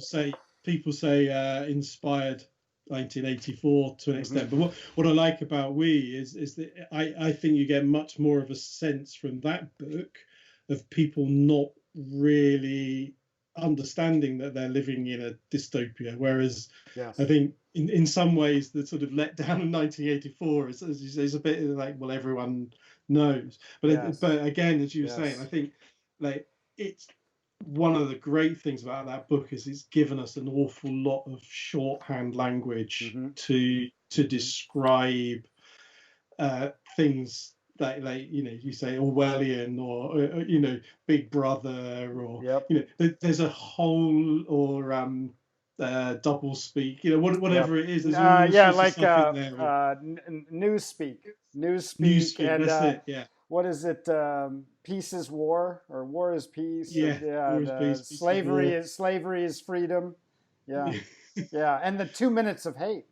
people say inspired 1984 to an Hmm. extent. But what I like about We is that I think you get much more of a sense from that book of people not really understanding that they're living in a dystopia. Whereas I Yes, think in some ways the sort of letdown in 1984 is, as you say, is a bit like, well, everyone knows. yes, But again, as you were saying, I yes. think like it's one of the great things about that book is it's given us an awful lot of shorthand language Hmm. to Hmm. describe things like you say Orwellian or Big Brother, or Yep, there's a whole, or double speak, yep. whatever it is. There's all Yeah, sorts of like stuff in there. Or Newspeak, Newspeak, and that's it. Yeah, what is it? Peace is war, or war is peace, or Yeah, yeah, war is the peace, peace is war. slavery is freedom. Yeah, yeah, and the 2 minutes of hate.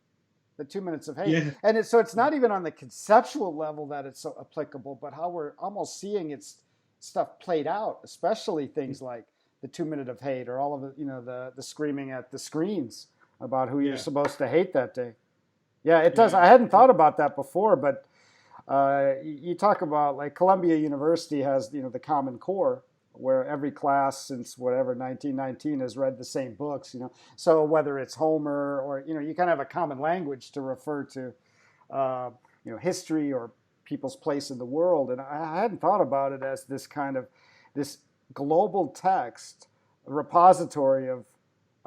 The 2 minutes of hate, Yeah, and so it's not even on the conceptual level that it's so applicable, but how we're almost seeing its stuff played out, especially things like the 2 minute of hate, or all of the the screaming at the screens about who you're yeah, supposed to hate that day. Yeah, it does. I yeah, hadn't thought about that before, but you talk about, like, Columbia University has the Common Core, where every class since whatever 1919 has read the same books. So whether it's Homer, or you kind of have a common language to refer to uh, history or people's place in the world. And I hadn't thought about it as this kind of this global text, a repository of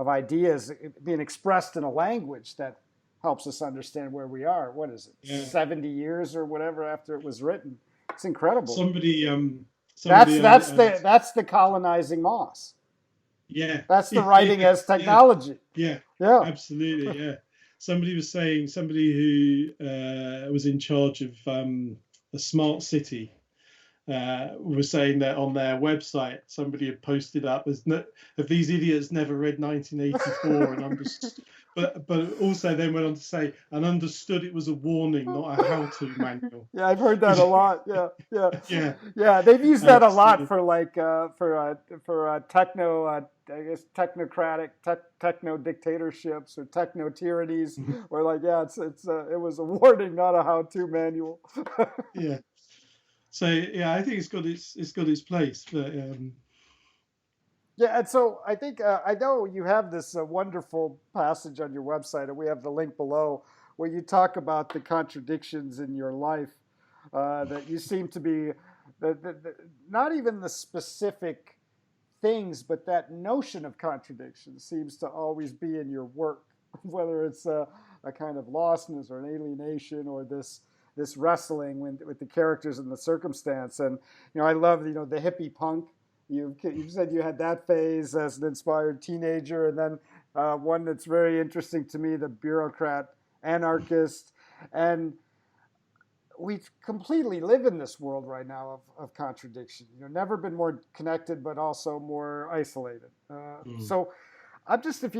ideas being expressed in a language that helps us understand where we are. What is it, yeah. 70 years or whatever after it was written? It's incredible. Somebody, That's somebody, that's the that's the colonizing moss. yeah, That's the yeah, writing as yeah, technology. yeah, Yeah. absolutely, yeah. Somebody was saying, somebody who was in charge of a smart city was saying that on their website somebody had posted up as no, if these idiots never read 1984 and understood, but also then went on to say and understood it was a warning, not a how-to manual. Yeah, I've heard that Which, a lot. Yeah, yeah, yeah, yeah. They've used that a lot absolutely. for, like, for techno, I guess, technocratic, techno dictatorships or techno tyrannies, where, like, yeah, it was a warning, not a how-to manual. Yeah. So yeah, I think it's got its place, but Yeah, and so I think, I know you have this wonderful passage on your website, and we have the link below, where you talk about the contradictions in your life, that you seem to be not even the specific things, but that notion of contradiction seems to always be in your work, whether it's a kind of lostness or an alienation, or this wrestling with the characters and the circumstance. And I love the hippie punk. You said you had that phase as an inspired teenager, and then one that's very interesting to me, the bureaucrat anarchist. And we completely live in this world right now of contradiction. Never been more connected, but also more isolated. mm, So, I'm just, if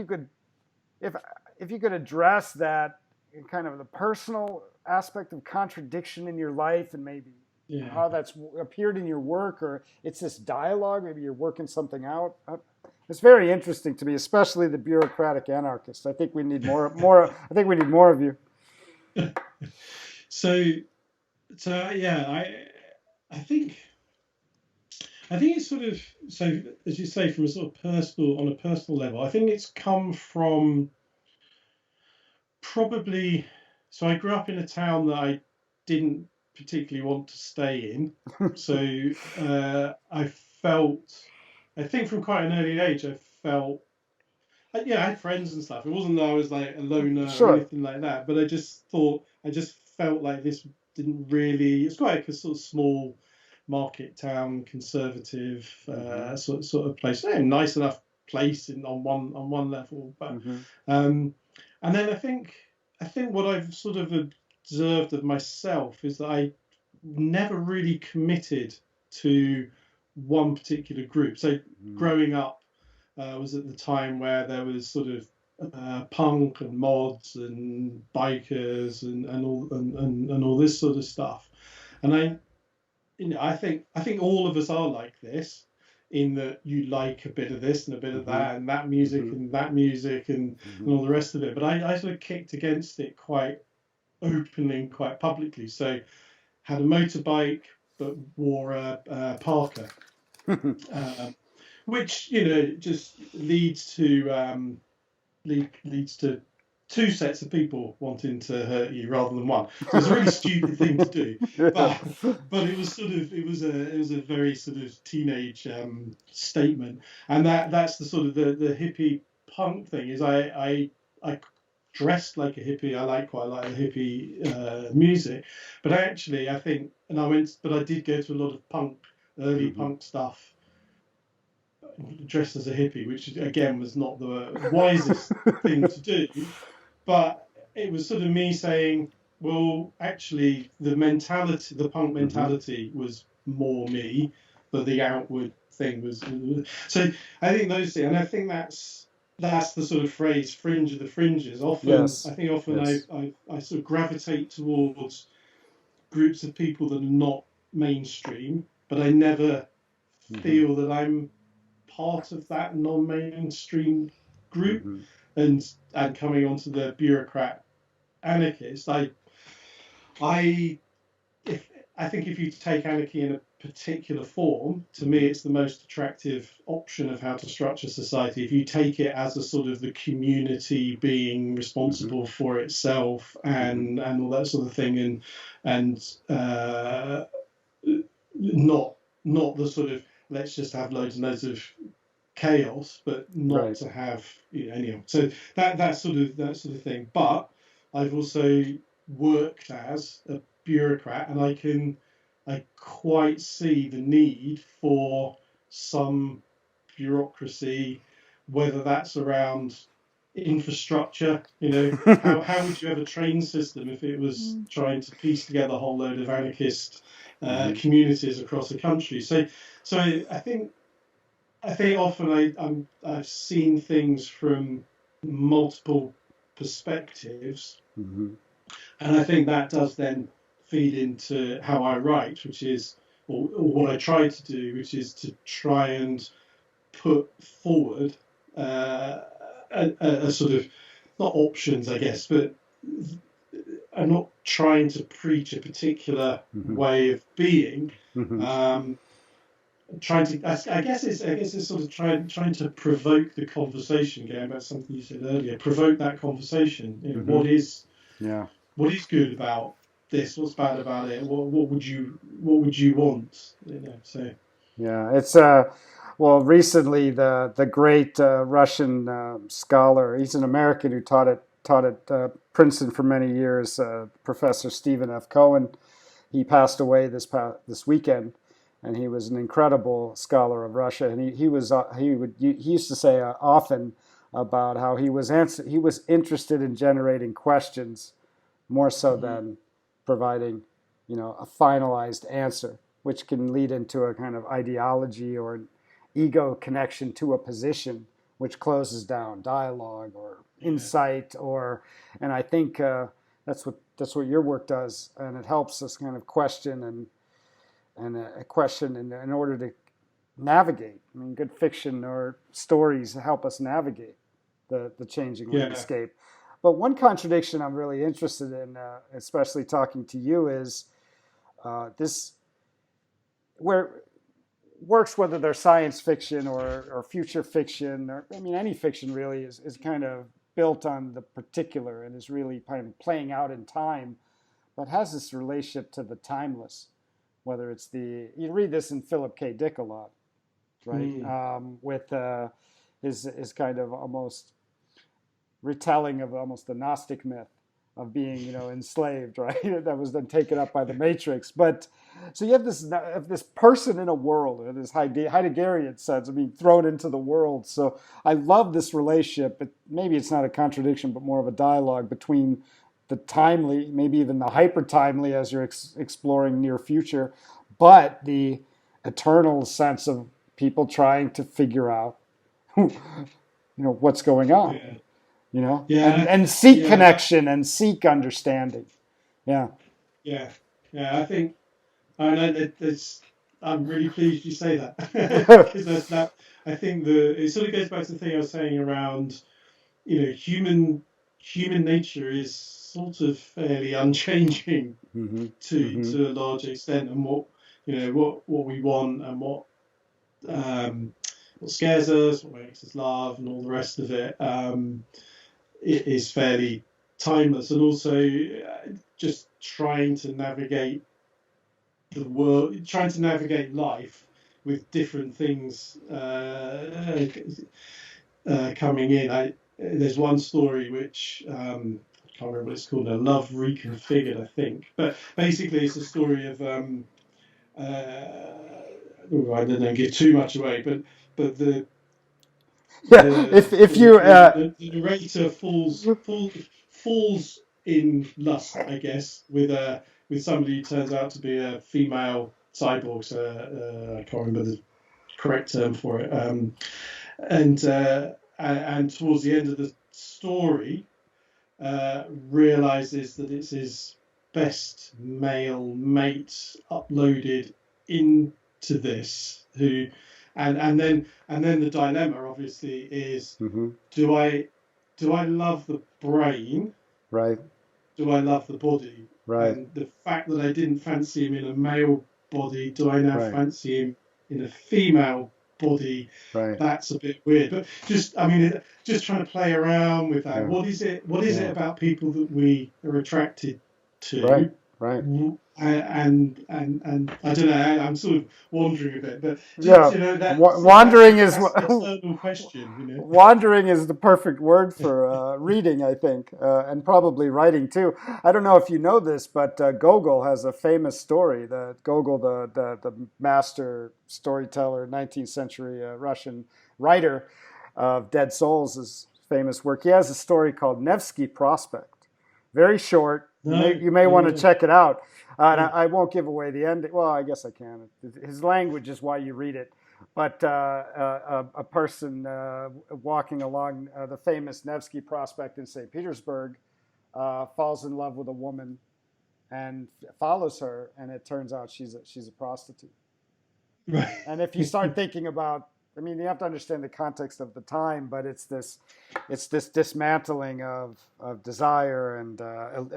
if you could address that in kind of the personal aspect of contradiction in your life, and maybe yeah. how that's appeared in your work, or it's this dialogue. Maybe you're working something out. It's very interesting to me, especially the bureaucratic anarchist. I think we need more. I think we need more of you. So yeah, I think it's sort of, so as you say, from a sort of personal, on a personal level, I think it's come from probably, so I grew up in a town that I didn't particularly want to stay in. So I felt, I think from quite an early age, I felt, yeah, I had friends and stuff. It wasn't that I was like a loner or Sure. anything like that, but I just felt like this didn't really, it's quite like a sort of small market town, conservative Mm-hmm. sort of place. Yeah, nice enough place on one level, but Mm-hmm. um, and then I think what I've sort of observed of myself is that I never really committed to one particular group. So Mm-hmm. growing up was at the time where there was sort of punk and mods and bikers and all this sort of stuff. And I think all of us are like this, in that you like a bit of this and a bit of Mm-hmm. that and that Mm-hmm. music and that music Mm-hmm. and all the rest of it. But I sort of kicked against it quite openly and quite publicly. So had a motorbike but wore a Parker, um, which just leads to two sets of people wanting to hurt you rather than one. So it's a really stupid thing to do, Yeah. but it was sort of, it was a very sort of teenage statement, and that's the sort of the hippie punk thing. Is I dressed like a hippie. I like quite a lot of hippie music, but I think, and but I did go to a lot of early Mm-hmm. punk stuff dressed as a hippie, which again was not the wisest thing to do. But it was sort of me saying, Well, actually, the punk Hmm. mentality was more me, but the outward thing was. So I think those things, and I think that's the sort of phrase "fringe of the fringes." Yes. Often Yes. I sort of gravitate towards groups of people that are not mainstream, but I never Hmm. feel that I'm part of that non-mainstream group. Hmm. And coming onto the bureaucrat anarchist, I if I think if you take anarchy in a particular form, to me, Hmm. it's the most attractive option of how to structure society. If you take it as a sort of the community being Hmm. responsible for itself Hmm. and all that sort of thing, and not the sort of let's just have loads and loads of chaos, but not Right. to have anyhow. So that sort of thing. But I've also worked as a bureaucrat, and I quite see the need for some bureaucracy, whether that's around infrastructure. How would you have a train system if it was trying to piece together a whole load of anarchist Hmm. communities across the country? So I think often I've seen things from multiple perspectives, Hmm. and I think that does then feed into how I write, which is, or what I try to do, which is to try and put forward uh, a sort of not options, I guess, but I'm not trying to preach a particular Hmm. way of being. Hmm. Um, Trying to, I guess it's sort of trying to provoke the conversation. Going back to something you said earlier, provoke that conversation. Hmm. Yeah. What is good about this? What's bad about it? What would you want? So Yeah. It's well, recently the great Russian scholar. He's an American who taught at Princeton for many years. Professor Stephen F. Cohen. He passed away this weekend, and he was an incredible scholar of Russia. And he used to say often about how he was interested in generating questions more so mm, than providing, a finalized answer, which can lead into a kind of ideology or an ego connection to a position, which closes down dialogue or yeah, insight. And I think that's what your work does, and it helps us kind of question and a question in order to navigate. I mean, good fiction or stories help us navigate the changing yeah, landscape. But one contradiction I'm really interested in, especially talking to you, is this where works, whether they're science fiction or future fiction, or I mean, any fiction really is kind of built on the particular and is really kind of playing out in time, but has this relationship to the timeless. Whether it's you read this in Philip K. Dick a lot, right? mm, With his kind of almost retelling of almost the Gnostic myth of being, enslaved, right? That was then taken up by the Matrix. But so you have this person in a world, or this Heideggerian sense of being thrown into the world. So I love this relationship. Maybe it's not a contradiction, but more of a dialogue between the timely, maybe even the hyper timely as you're exploring near future, but the eternal sense of people trying to figure out, what's going on, yeah, and seek yeah, connection and seek understanding. Yeah. yeah, yeah. I think I know that there's. I'm really pleased you say that because that. I think it sort of goes back to the thing I was saying around human nature is sort of fairly unchanging Hmm. to Hmm. a large extent, and what we want and um, what scares us, what makes us laugh, and all the rest of it, it is fairly timeless, and also just trying to navigate the world, trying to navigate life with different things coming in. There's one story which I can't remember what it's called. A Love Reconfigured, I think. But basically, it's a story of I don't know, give too much away, but Yeah. If you the narrator falls in lust, I guess, with somebody who turns out to be a female cyborg. So I can't remember the correct term for it. And towards the end of the story, realizes that it's his best male mate uploaded into this, who, and then the dilemma obviously is, Hmm. do I love the brain? Right. Do I love the body? Right. And the fact that I didn't fancy him in a male body, do I now Right. fancy him in a female body? Right. That's a bit weird. But just, I mean, just trying to play around with that. Yeah. What is it? What is it Yeah. about people that we are attracted Right. to? Right. And I don't know. I'm sort of wandering a bit, but Yeah. just, Wandering is that's the eternal question. wandering is the perfect word for reading, I think, and probably writing too. I don't know if you know this, but Gogol has a famous story. Gogol, the master storyteller, 19th century Russian writer of Dead Souls, is famous work. He has a story called Nevsky Prospect. Very short. No, You may no, want to no. check it out. And Mm. I won't give away the ending. Well, I guess I can. His language is why you read it. But a person walking along the famous Nevsky Prospect in St. Petersburg falls in love with a woman and follows her, and it turns out she's a prostitute. Right. And if you start thinking about, I mean, you have to understand the context of the time, but it's this dismantling of desire, and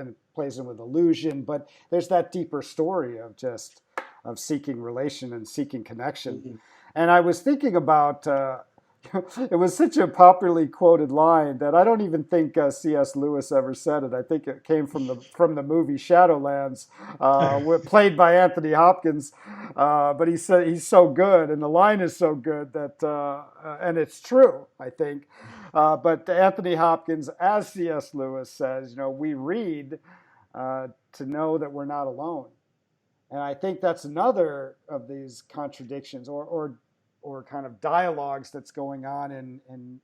it plays in with illusion. But there's that deeper story of just of seeking relation and seeking connection. Mhm. And I was thinking about it was such a popularly quoted line that I don't even think C.S. Lewis ever said it. I think it came from the movie Shadowlands, played by Anthony Hopkins. But he said he's so good, and the line is so good that, and it's true, I think. But Anthony Hopkins, as C.S. Lewis says, we read to know that we're not alone. And I think that's another of these contradictions or kind of dialogues that's going on in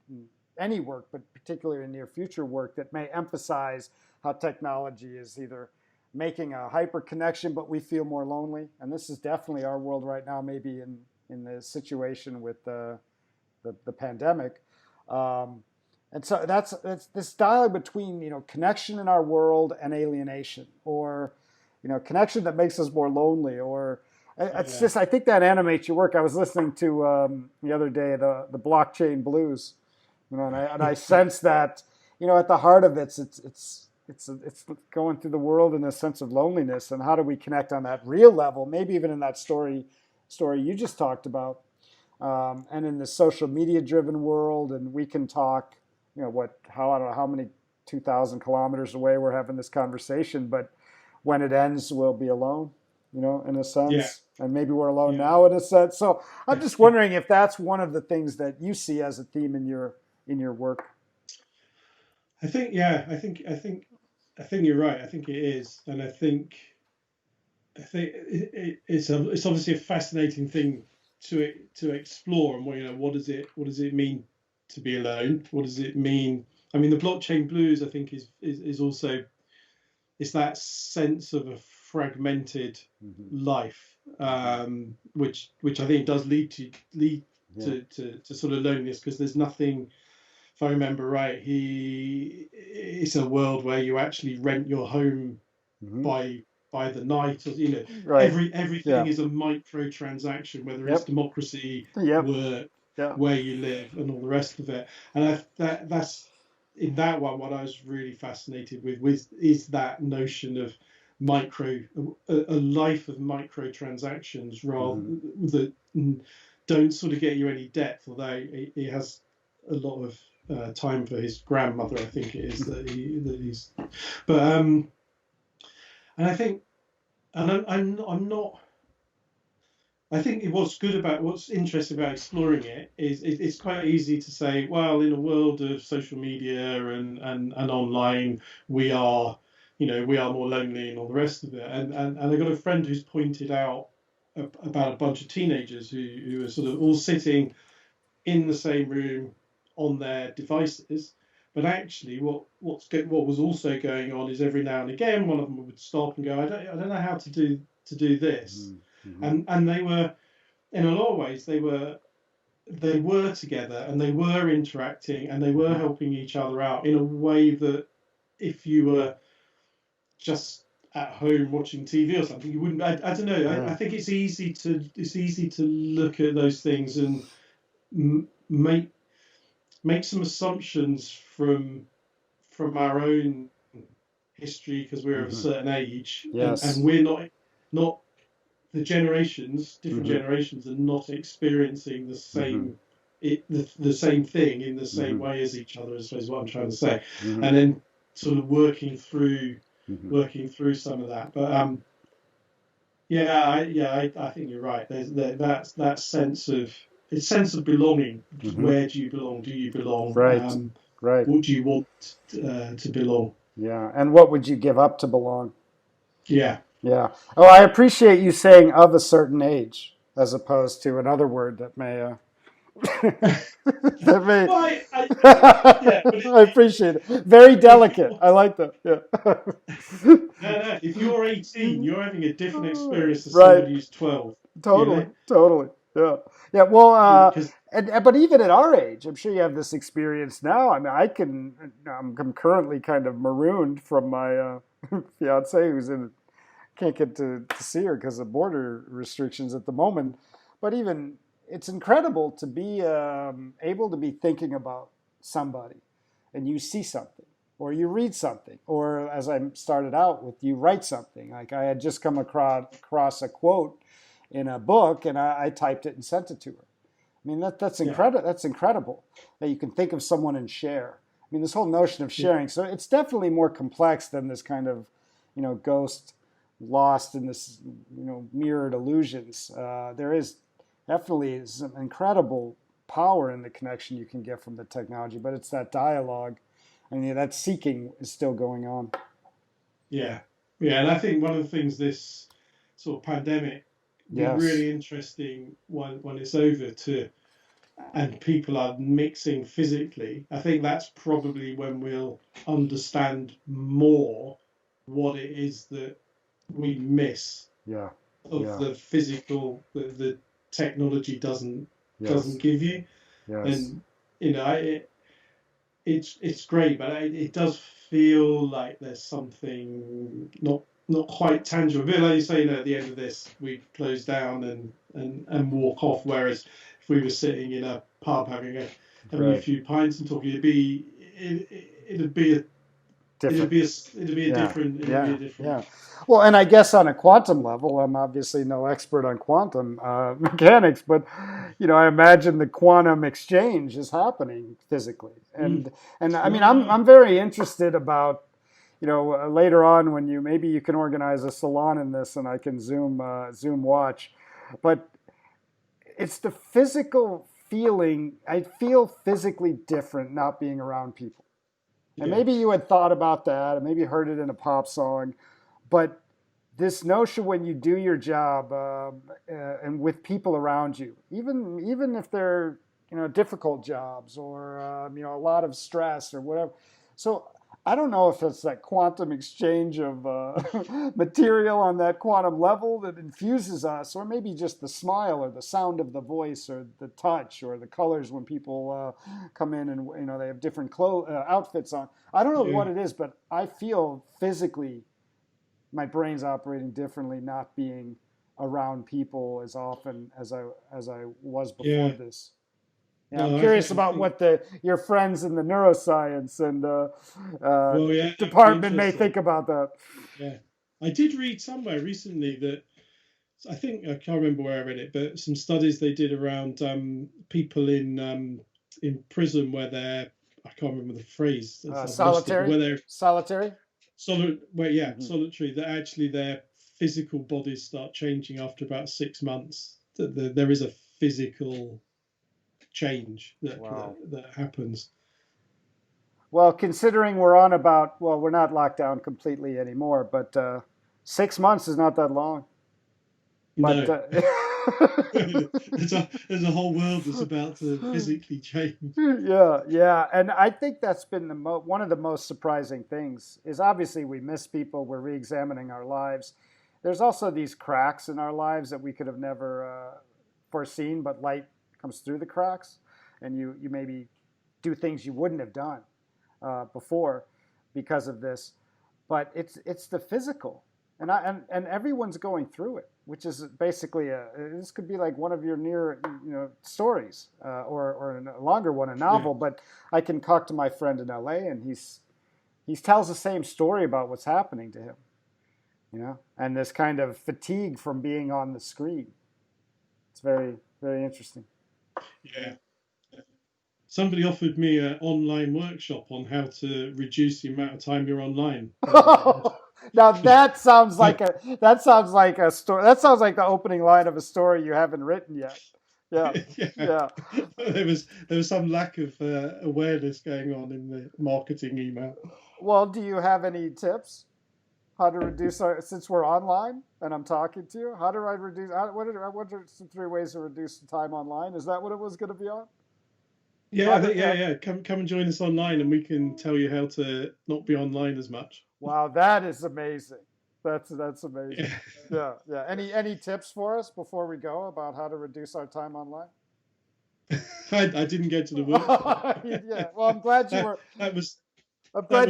any work, but particularly in near future work, that may emphasize how technology is either making a hyper connection, but we feel more lonely. And this is definitely our world right now, maybe in the situation with the pandemic. And so that's this dialogue between connection in our world and alienation, or connection that makes us more lonely, or it's Yeah. just, I think that animates your work. I was listening to the other day the blockchain blues, and I sense that at the heart of it's going through the world in a sense of loneliness, and how do we connect on that real level? Maybe even in that story you just talked about, and in the social media driven world, and we can talk, I don't know how many 2,000 kilometers away we're having this conversation, but when it ends, we'll be alone, in a Yeah. sense. And maybe we're alone Yeah. now in a sense. So I'm just wondering if that's one of the things that you see as a theme in your work. I think, yeah, I think you're right. I think it is, and I think it's obviously a fascinating thing to explore. And what does it mean to be alone? What does it mean? I mean, the blockchain blues, I think, is also, it's that sense of a fragmented Mm-hmm. life, which I think does lead Yeah. to sort of loneliness, because there's nothing. If I remember right, it's a world where you actually rent your home Mm-hmm. by the night, or Right. everything Yeah. is a micro transaction, whether it's Yep. democracy, Yep. work, Yeah. where you live, and all the rest of it. And that's in that one, what I was really fascinated with is that notion of micro a life of micro transactions, rather Mm-hmm. that don't sort of get you any depth, although he has a lot of time for his grandmother, I think it is, that he's. But and I think, and I'm not. I think what's interesting about exploring it is it's quite easy to say, well, in a world of social media and online, we are, we are more lonely and all the rest of it. And I got a friend who's pointed out about a bunch of teenagers who are sort of all sitting in the same room on their devices, But actually, what was also going on is every now and again one of them would stop and go, I don't know how to do this, Mm-hmm. and they were, in a lot of ways, they were together and they were interacting and they were Mm-hmm. helping each other out in a way that if you were just at home watching TV or something, you wouldn't. I don't know. I Yeah. think it's easy to look at those things and make some assumptions from our own history because we're of a Mm-hmm. certain age, and Yes. we're not the different Mm-hmm. generations are not experiencing Mm-hmm. the same thing in the same Mm-hmm. way as each other, I suppose is what I'm trying to say. Mm-hmm. And then sort of Mm-hmm. working through some of that. But yeah, I think you're right. There's that sense of belonging. Mm-hmm. Where do you belong? Do you belong? Right. Right. What do you want to belong? Yeah. And what would you give up to belong? Yeah. Yeah. Oh, I appreciate you saying of a certain age as opposed to another word that may that may Well, yeah, but I appreciate it. Very if delicate. you're I like that. no, if you're 18, Yeah. you're having a different experience to Right. somebody who's 12. You Totally. know, Totally. Yeah. Yeah. Well, because but even at our age, I'm sure you have this experience now. I mean, I'm currently kind of marooned from my fiance who's in can't get to see her because of border restrictions at the moment. But even it's incredible to be able to be thinking about somebody, and you see something, or you read something, or as I started out with, you write something. Like I had just come across a quote in a book, and I typed it and sent it to her. I mean that's yeah, incredible. That's incredible that you can think of someone and share. I mean this whole notion of yeah, sharing. So it's definitely more complex than this kind of ghost lost in this mirrored illusions. There is definitely some incredible power in the connection you can get from the technology, but it's that dialogue. I mean, that seeking is still going on. yeah, yeah. And I think one of the things this sort of pandemic be Yes. really interesting when it's over and people are mixing physically. I think that's probably when we'll understand more what it is that we miss Yeah. of Yeah. the physical that the technology doesn't Yes. give you. Yes. And it's great, but it does feel like there's something not quite tangible. A bit like you say, at the end of this, we close down and walk off. Whereas if we were sitting in a pub having a Right. few pints and talking, it'd be a it'd Different. be a it'd be a Yeah, different it'd be yeah, a different yeah. Well, and I guess on a quantum level, I'm obviously no expert on quantum mechanics, but I imagine the quantum exchange is happening physically, mm, and I mean, yeah, I'm very interested about later on when maybe you can organize a salon in this, and I can Zoom watch, but it's the physical feeling. I feel physically different not being around people. And yeah, maybe you had thought about that, and maybe heard it in a pop song, but this notion when you do your job and with people around you, even if they're difficult jobs or a lot of stress or whatever. So I don't know if it's that quantum exchange of material on that quantum level that infuses us, or maybe just the smile or the sound of the voice or the touch or the colors when people come in and they have different outfits on. I don't know yeah, what it is, but I feel physically my brain's operating differently, not being around people as often as I was before yeah. this. Yeah, I'm No, I curious think I about think what your friends in the neuroscience and well, yeah, that would be department may interesting. think about that. Yeah, I did read somewhere recently that I think I can't remember where I read it, but some studies they did around people in prison where they're I can't remember the phrase, I've lost it, but Solitary, where they're solitary. Hmm. solitary, that actually their physical bodies start changing after about 6 months. That there is a physical change Wow. that happens. Well, considering we're on about, well, we're not locked down completely anymore, but 6 months is not that long. But No, There's a whole world that's about to physically change. Yeah, yeah, and I think that's been one of the most surprising things is obviously we miss people, we're re-examining our lives. There's also these cracks in our lives that we could have never foreseen, but light comes through the cracks, and you maybe do things you wouldn't have done before because of this. But it's the physical, and everyone's going through it, which is basically this could be like one of your near stories or a longer one, a Yeah, novel. But I can talk to my friend in L.A. and he tells the same story about what's happening to him, and this kind of fatigue from being on the screen. It's very very interesting. yeah. Somebody offered me an online workshop on how to reduce the amount of time you're online. Now that sounds like a story. That sounds like the opening line of a story you haven't written yet. Yeah, Yeah, yeah. there was some lack of awareness going on in the marketing email. Well, do you have any tips how to reduce our, since we're online and I'm talking to you? How do I reduce? What are some three ways to reduce the time online? Is that what it was going to be on? Yeah, How do, yeah, yeah. yeah. Come and join us online, and we can tell you how to not be online as much. Wow, that is amazing. That's amazing. Yeah. Yeah, yeah. Any tips for us before we go about how to reduce our time online? I didn't go to the workshop. Yeah. Well, I'm glad you that, were. that was I'm that glad.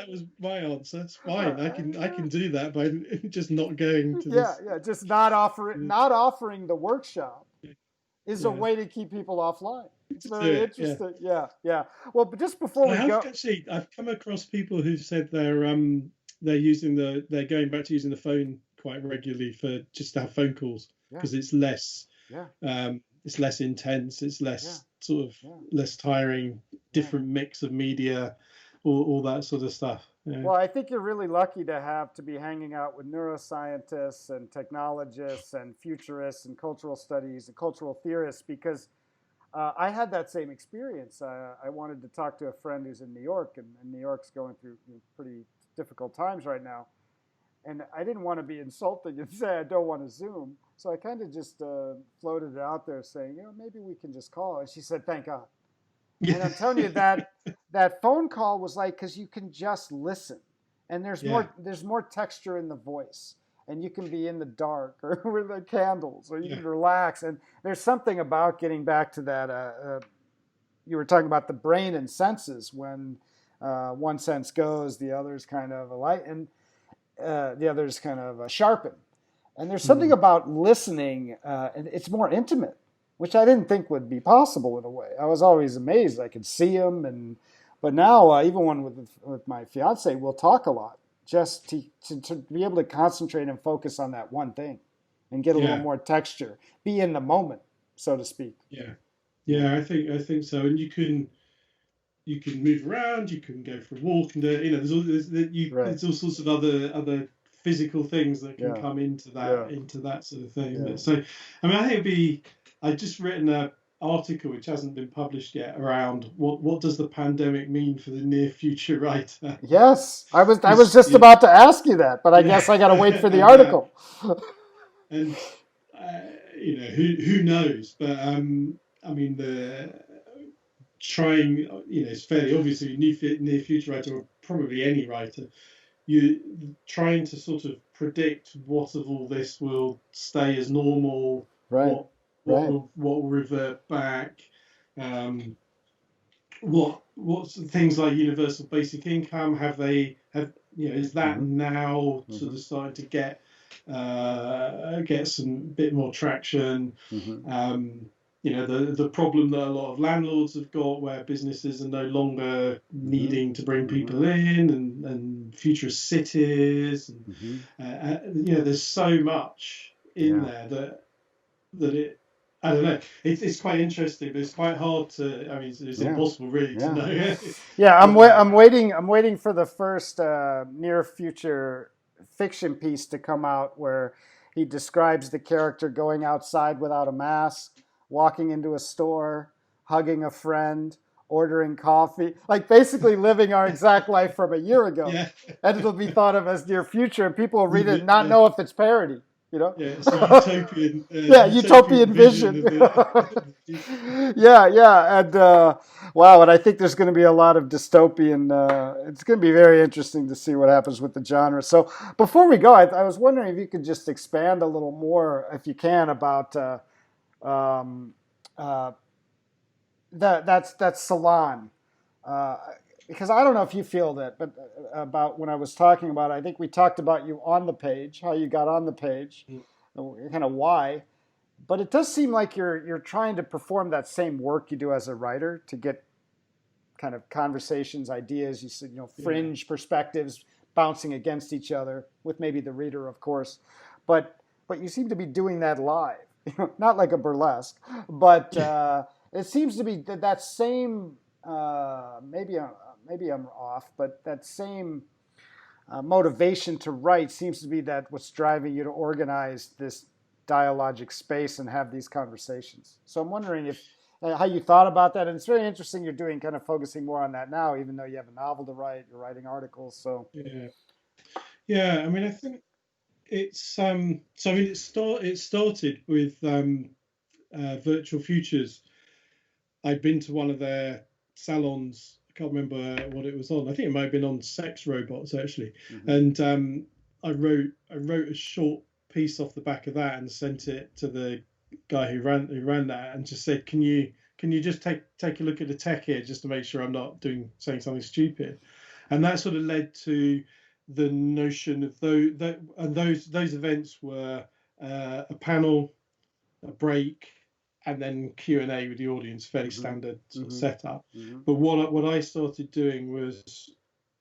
was my answer. It's fine. I can do that by just not going to Yeah, this. yeah. Just not offering the workshop is a Yeah, way to keep people offline. It's to do very it. Yeah. interesting. Yeah, yeah. Well, but just before I we have go, actually. I've come across people who've said they're going back to using the phone quite regularly for just to have phone calls yeah, because yeah, it's less intense, it's yeah, less sort of yeah, less tiring, yeah. different mix of media, all that sort of stuff. Yeah. Well, I think you're really lucky to be hanging out with neuroscientists and technologists and futurists and cultural studies and cultural theorists because I had that same experience. I wanted to talk to a friend who's in New York, and New York's going through pretty difficult times right now. And I didn't want to be insulting and say I don't want to Zoom. So I kind of just floated it out there saying, maybe we can just call. And she said, thank God. And I'm telling you that phone call was like because you can just listen, and Yeah, there's more texture in the voice, and you can be in the dark or with the candles, or you yeah, can relax. And there's something about getting back to that. You were talking about the brain and senses when one sense goes, the other's kind of a light, and the other's kind of a sharpen. And there's something mm, about listening, and it's more intimate, which I didn't think would be possible in a way. I was always amazed I could see him, but now even when with my fiance, we'll talk a lot just to be able to concentrate and focus on that one thing, and get a little yeah, more texture, be in the moment, so to speak. yeah, Yeah. yeah. I think so. And you can move around, you can go for a walk, and Right. there's all sorts of other physical things that can Yeah. come into that Yeah. into that sort of thing. Yeah. So, I mean, I think I've just written a article which hasn't been published yet around what does the pandemic mean for the near future writer? Yes. I was Because just about to ask you that, but I yeah, guess I got to wait for the and article. and who knows, but I mean the trying, it's fairly obviously near future writer, or probably any writer, you trying to sort of predict what of all this will stay as normal, Right. Right. what will revert back, um, what's things like universal basic income, is that Mm-hmm. now sort Mm-hmm. of starting to get some bit more traction. Mm-hmm. Um, the problem that a lot of landlords have got, where businesses are no longer Mm-hmm. needing to bring Mm-hmm. people in, and futurist cities, and Mm-hmm. there's so much in Yeah. there that it. I don't know. It's quite interesting, but it's quite hard to. I mean, it's Yeah. impossible really to Yeah. know. Yeah. but I'm waiting. I'm waiting for the first near future fiction piece to come out where he describes the character going outside without a mask, walking into a store, hugging a friend, ordering coffee, like basically living our exact life from a year ago. yeah, And it'll be thought of as near future, and people will read it and not yeah, know if it's parody. you know. Yeah, it's a utopian, Yeah, utopian utopian vision vision. of the future. Yeah, yeah, and wow, and I think there's going to be a lot of dystopian. It's going to be very interesting to see what happens with the genre. So before we go, I was wondering if you could just expand a little more, if you can, about um, uh, that's Salon. Uh, because I don't know if you feel that, but about when I was talking about it, I think we talked about you on the page, how you got on the page, kind of why. But it does seem like you're trying to perform that same work you do as a writer to get kind of conversations, ideas. You said Yeah, fringe perspectives bouncing against each other with maybe the reader, of course, but you seem to be doing that live. Not like a burlesque, but yeah, it seems to be that same. Maybe I'm off, but that same motivation to write seems to be that what's driving you to organize this dialogic space and have these conversations. So I'm wondering if how you thought about that, and it's very interesting you're doing kind of focusing more on that now, even though you have a novel to write, you're writing articles. So yeah, yeah. I mean, I think it's so I mean, it started with Virtual Futures. I'd been to one of their salons. I can't remember what it was on. I think it might have been on sex robots actually. mm-hmm. And I wrote a short piece off the back of that and sent it to the guy who ran that and just said, can you just take a look at the tech here just to make sure I'm not saying something stupid. And that sort of led to the notion of those events were a panel, a break, and then Q&A with the audience, fairly Mm-hmm. standard sort of Mm-hmm. setup. Mm-hmm. But what I started doing was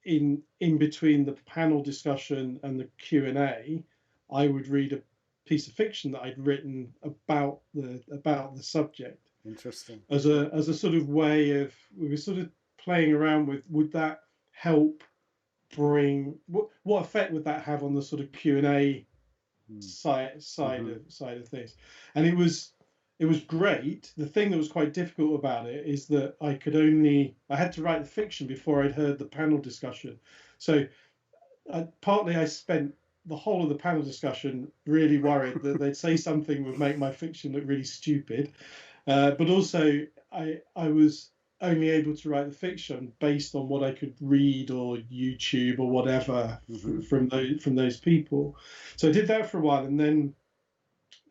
in between the panel discussion and the Q&A, I would read a piece of fiction that I'd written about the subject Interesting. as a sort of way of we were sort of playing around with would that help bring what effect would that have on the sort of Q&A Mm-hmm. side of things. And it was great. The thing that was quite difficult about it is that I had to write the fiction before I'd heard the panel discussion. So partly I spent the whole of the panel discussion really worried that they'd say something would make my fiction look really stupid. But also I was only able to write the fiction based on what I could read or YouTube or whatever Mm-hmm. from those people. So I did that for a while, and then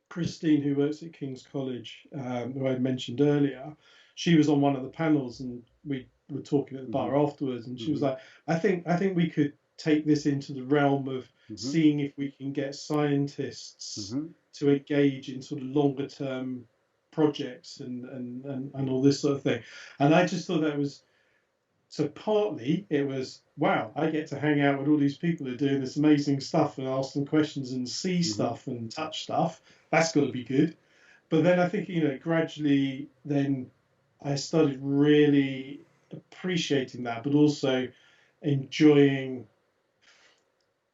Christine, who works at King's College, who I mentioned earlier, she was on one of the panels, and we were talking at the Mm-hmm. bar afterwards, and she was Mm-hmm. like, "I think we could take this into the realm of Mm-hmm. seeing if we can get scientists Mm-hmm. to engage in sort of longer term projects and all this sort of thing." And I just thought that was so partly it was, wow, I get to hang out with all these people who are doing this amazing stuff and ask them questions and see Mm-hmm. stuff and touch stuff. That's got to be good. But then I think, gradually then I started really appreciating that, but also enjoying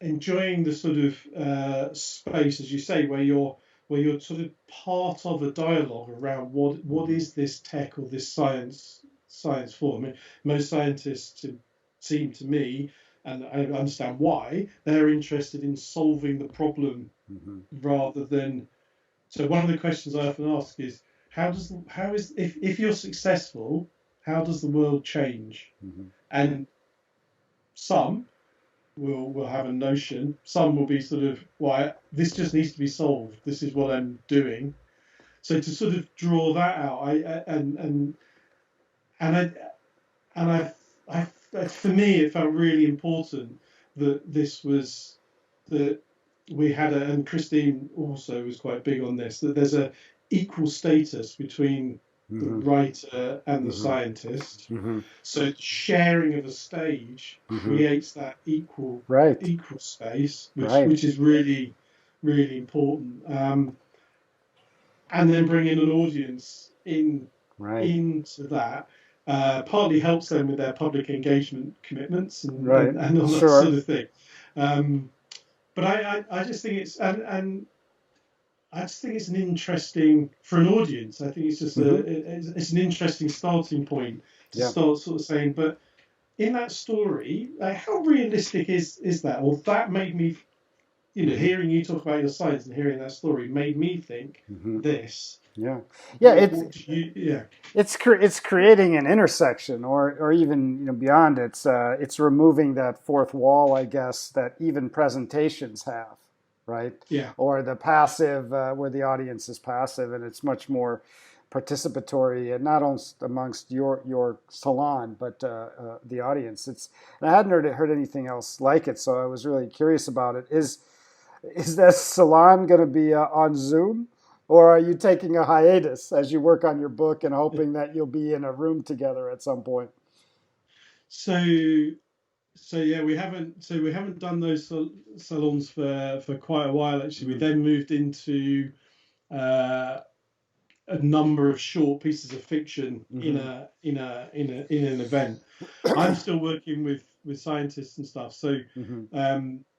enjoying the sort of space, as you say, where you're sort of part of a dialogue around what Mm-hmm. is this tech or this science for. I mean, most scientists seem to me, and I understand why, they're interested in solving the problem Mm-hmm. rather than. So one of the questions I often ask is, how is if you're successful, how does the world change? Mm-hmm. And some will have a notion. Some will be sort of, well, this just needs to be solved. This is what I'm doing. So to sort of draw that out, and I and for me, it felt really important that this was that we had and Christine also was quite big on this, that there's a equal status between the Mm-hmm. writer and the Mm-hmm. scientist. Mm-hmm. So sharing of a stage Mm-hmm. creates that equal Right. equal space, which Right. which is really really important. And then bringing an audience Right. into that partly helps them with their public engagement commitments and, Right. and, and all that sort Sure. of thing. Um, but I just think and I just think it's an interesting for an audience. I think it's just Mm-hmm. it's an interesting starting point to Yeah. start sort of saying, but in that story, how realistic is that? Or that made me, hearing you talk about your science and hearing that story made me think this. Yeah, yeah. What do you? Yeah, It's creating an intersection, or even beyond. It's removing that fourth wall, I guess, that even presentations have, right? yeah, Or the passive, where the audience is passive, and it's much more participatory, and not only amongst your salon, but the audience. And I hadn't heard anything else like it, so I was really curious about it. Is that salon going to be on Zoom? Or are you taking a hiatus as you work on your book and hoping that you'll be in a room together at some point? so yeah, we haven't done those salons for quite a while actually. We then moved into uh, a number of short pieces of fiction in an event. I'm still working with scientists and stuff, so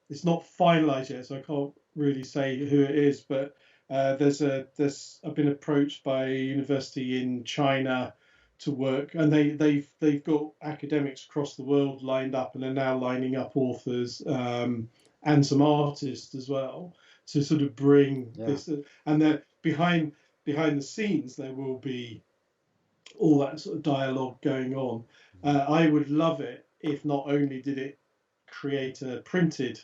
it's not finalized yet, so I can't really say who it is. But I've been approached by a university in China to work, and they've got academics across the world lined up, and they're now lining up authors and some artists as well to sort of bring this. And they're behind the scenes, there will be all that sort of dialogue going on. I would love it if not only did it create a printed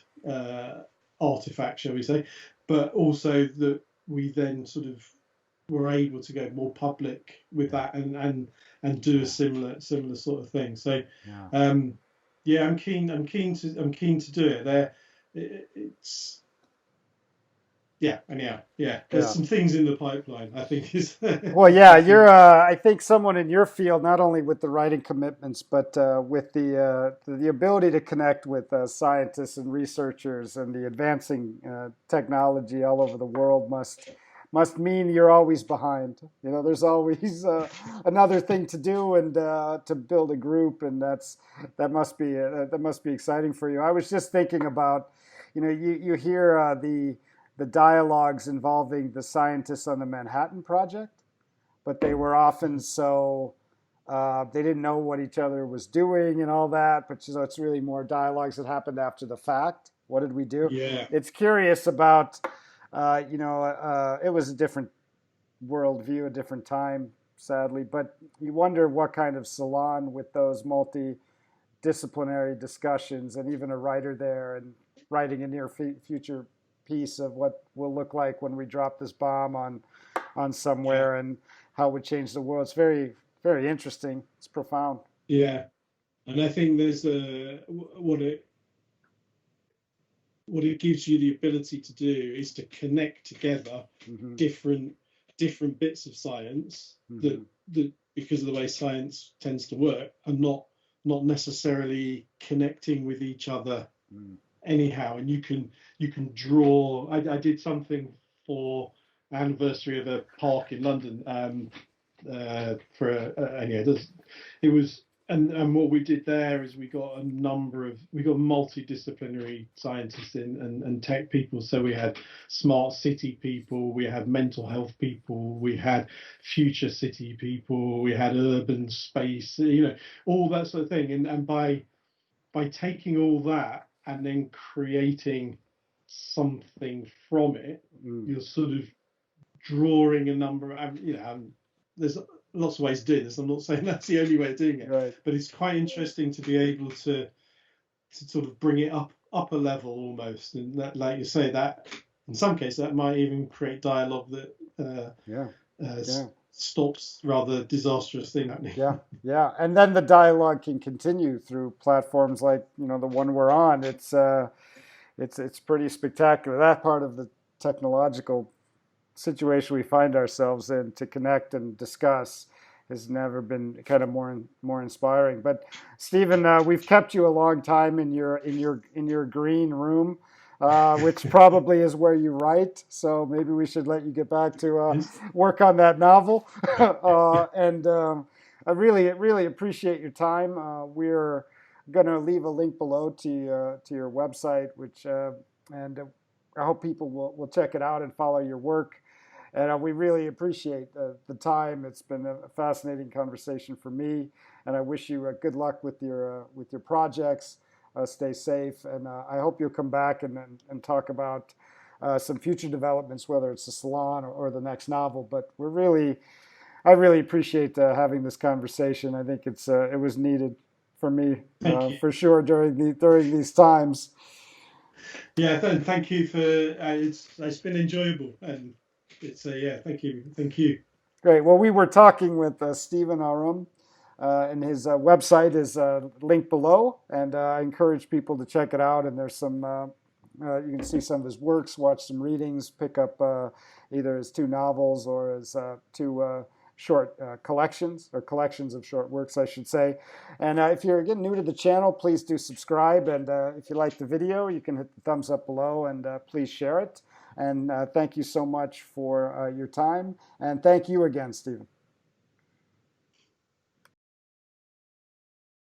artifact, shall we say, but also that we then sort of were able to go more public with that and do a similar sort of thing. So yeah, I'm keen to do it. It's there's some things in the pipeline, I think is Well, yeah, you're I think someone in your field, not only with the writing commitments, but with the ability to connect with scientists and researchers, and the advancing technology all over the world must mean you're always behind. There's always another thing to do, and to build a group, and that must be exciting for you. I was just thinking about, you hear the dialogues involving the scientists on the Manhattan Project, but they were often so they didn't know what each other was doing and all that. But it's really more dialogues that happened after the fact. What did we do? Yeah. It's curious about, it was a different worldview, a different time, sadly. But you wonder what kind of salon with those multidisciplinary discussions, and even a writer there and writing a near future piece of what will look like when we drop this bomb on somewhere, and how it would change the world. It's very, very interesting. It's profound. Yeah, and I think there's what it gives you the ability to do is to connect together different bits of science that because of the way science tends to work, are not necessarily connecting with each other anyhow. And you can draw. I did something for anniversary of a park in London for it was. And what we did there is we got multidisciplinary scientists and tech people. So we had smart city people, we had mental health people, we had future city people, we had urban space, all that sort of thing. And by taking all that and then creating something from it, you're sort of drawing a number of, there's lots of ways of doing this. I'm not saying that's the only way of doing it, right. But it's quite interesting to be able to sort of bring it up a level almost, and that, like you say, that in some cases that might even create dialogue that stops rather disastrous thing happening. Yeah, and then the dialogue can continue through platforms like the one we're on. It's pretty spectacular. That part of the technological situation we find ourselves in, to connect and discuss, has never been kind of more inspiring. But Stephen, we've kept you a long time in your green room, which probably is where you write. So maybe we should let you get back to work on that novel. I really appreciate your time. We're going to leave a link below to your website, which and I hope people will check it out and follow your work. And we really appreciate the time. It's been a fascinating conversation for me, and I wish you good luck with your projects. stay safe. And I hope you'll come back and talk about some future developments, whether it's the salon or the next novel. But I really appreciate having this conversation. I think it was needed for me Thank you. for sure during these times. Yeah, and thank you for it's been enjoyable, and it's yeah, thank you. Great. Well, we were talking with Stephen Oram, and his website is linked below, and I encourage people to check it out. And there's some you can see some of his works, watch some readings, pick up either his two novels or his two short collections, or collections of short works, I should say. And if you're again new to the channel, please do subscribe. And if you like the video, you can hit the thumbs up below, and please share it. And thank you so much for your time. And thank you again, Stephen.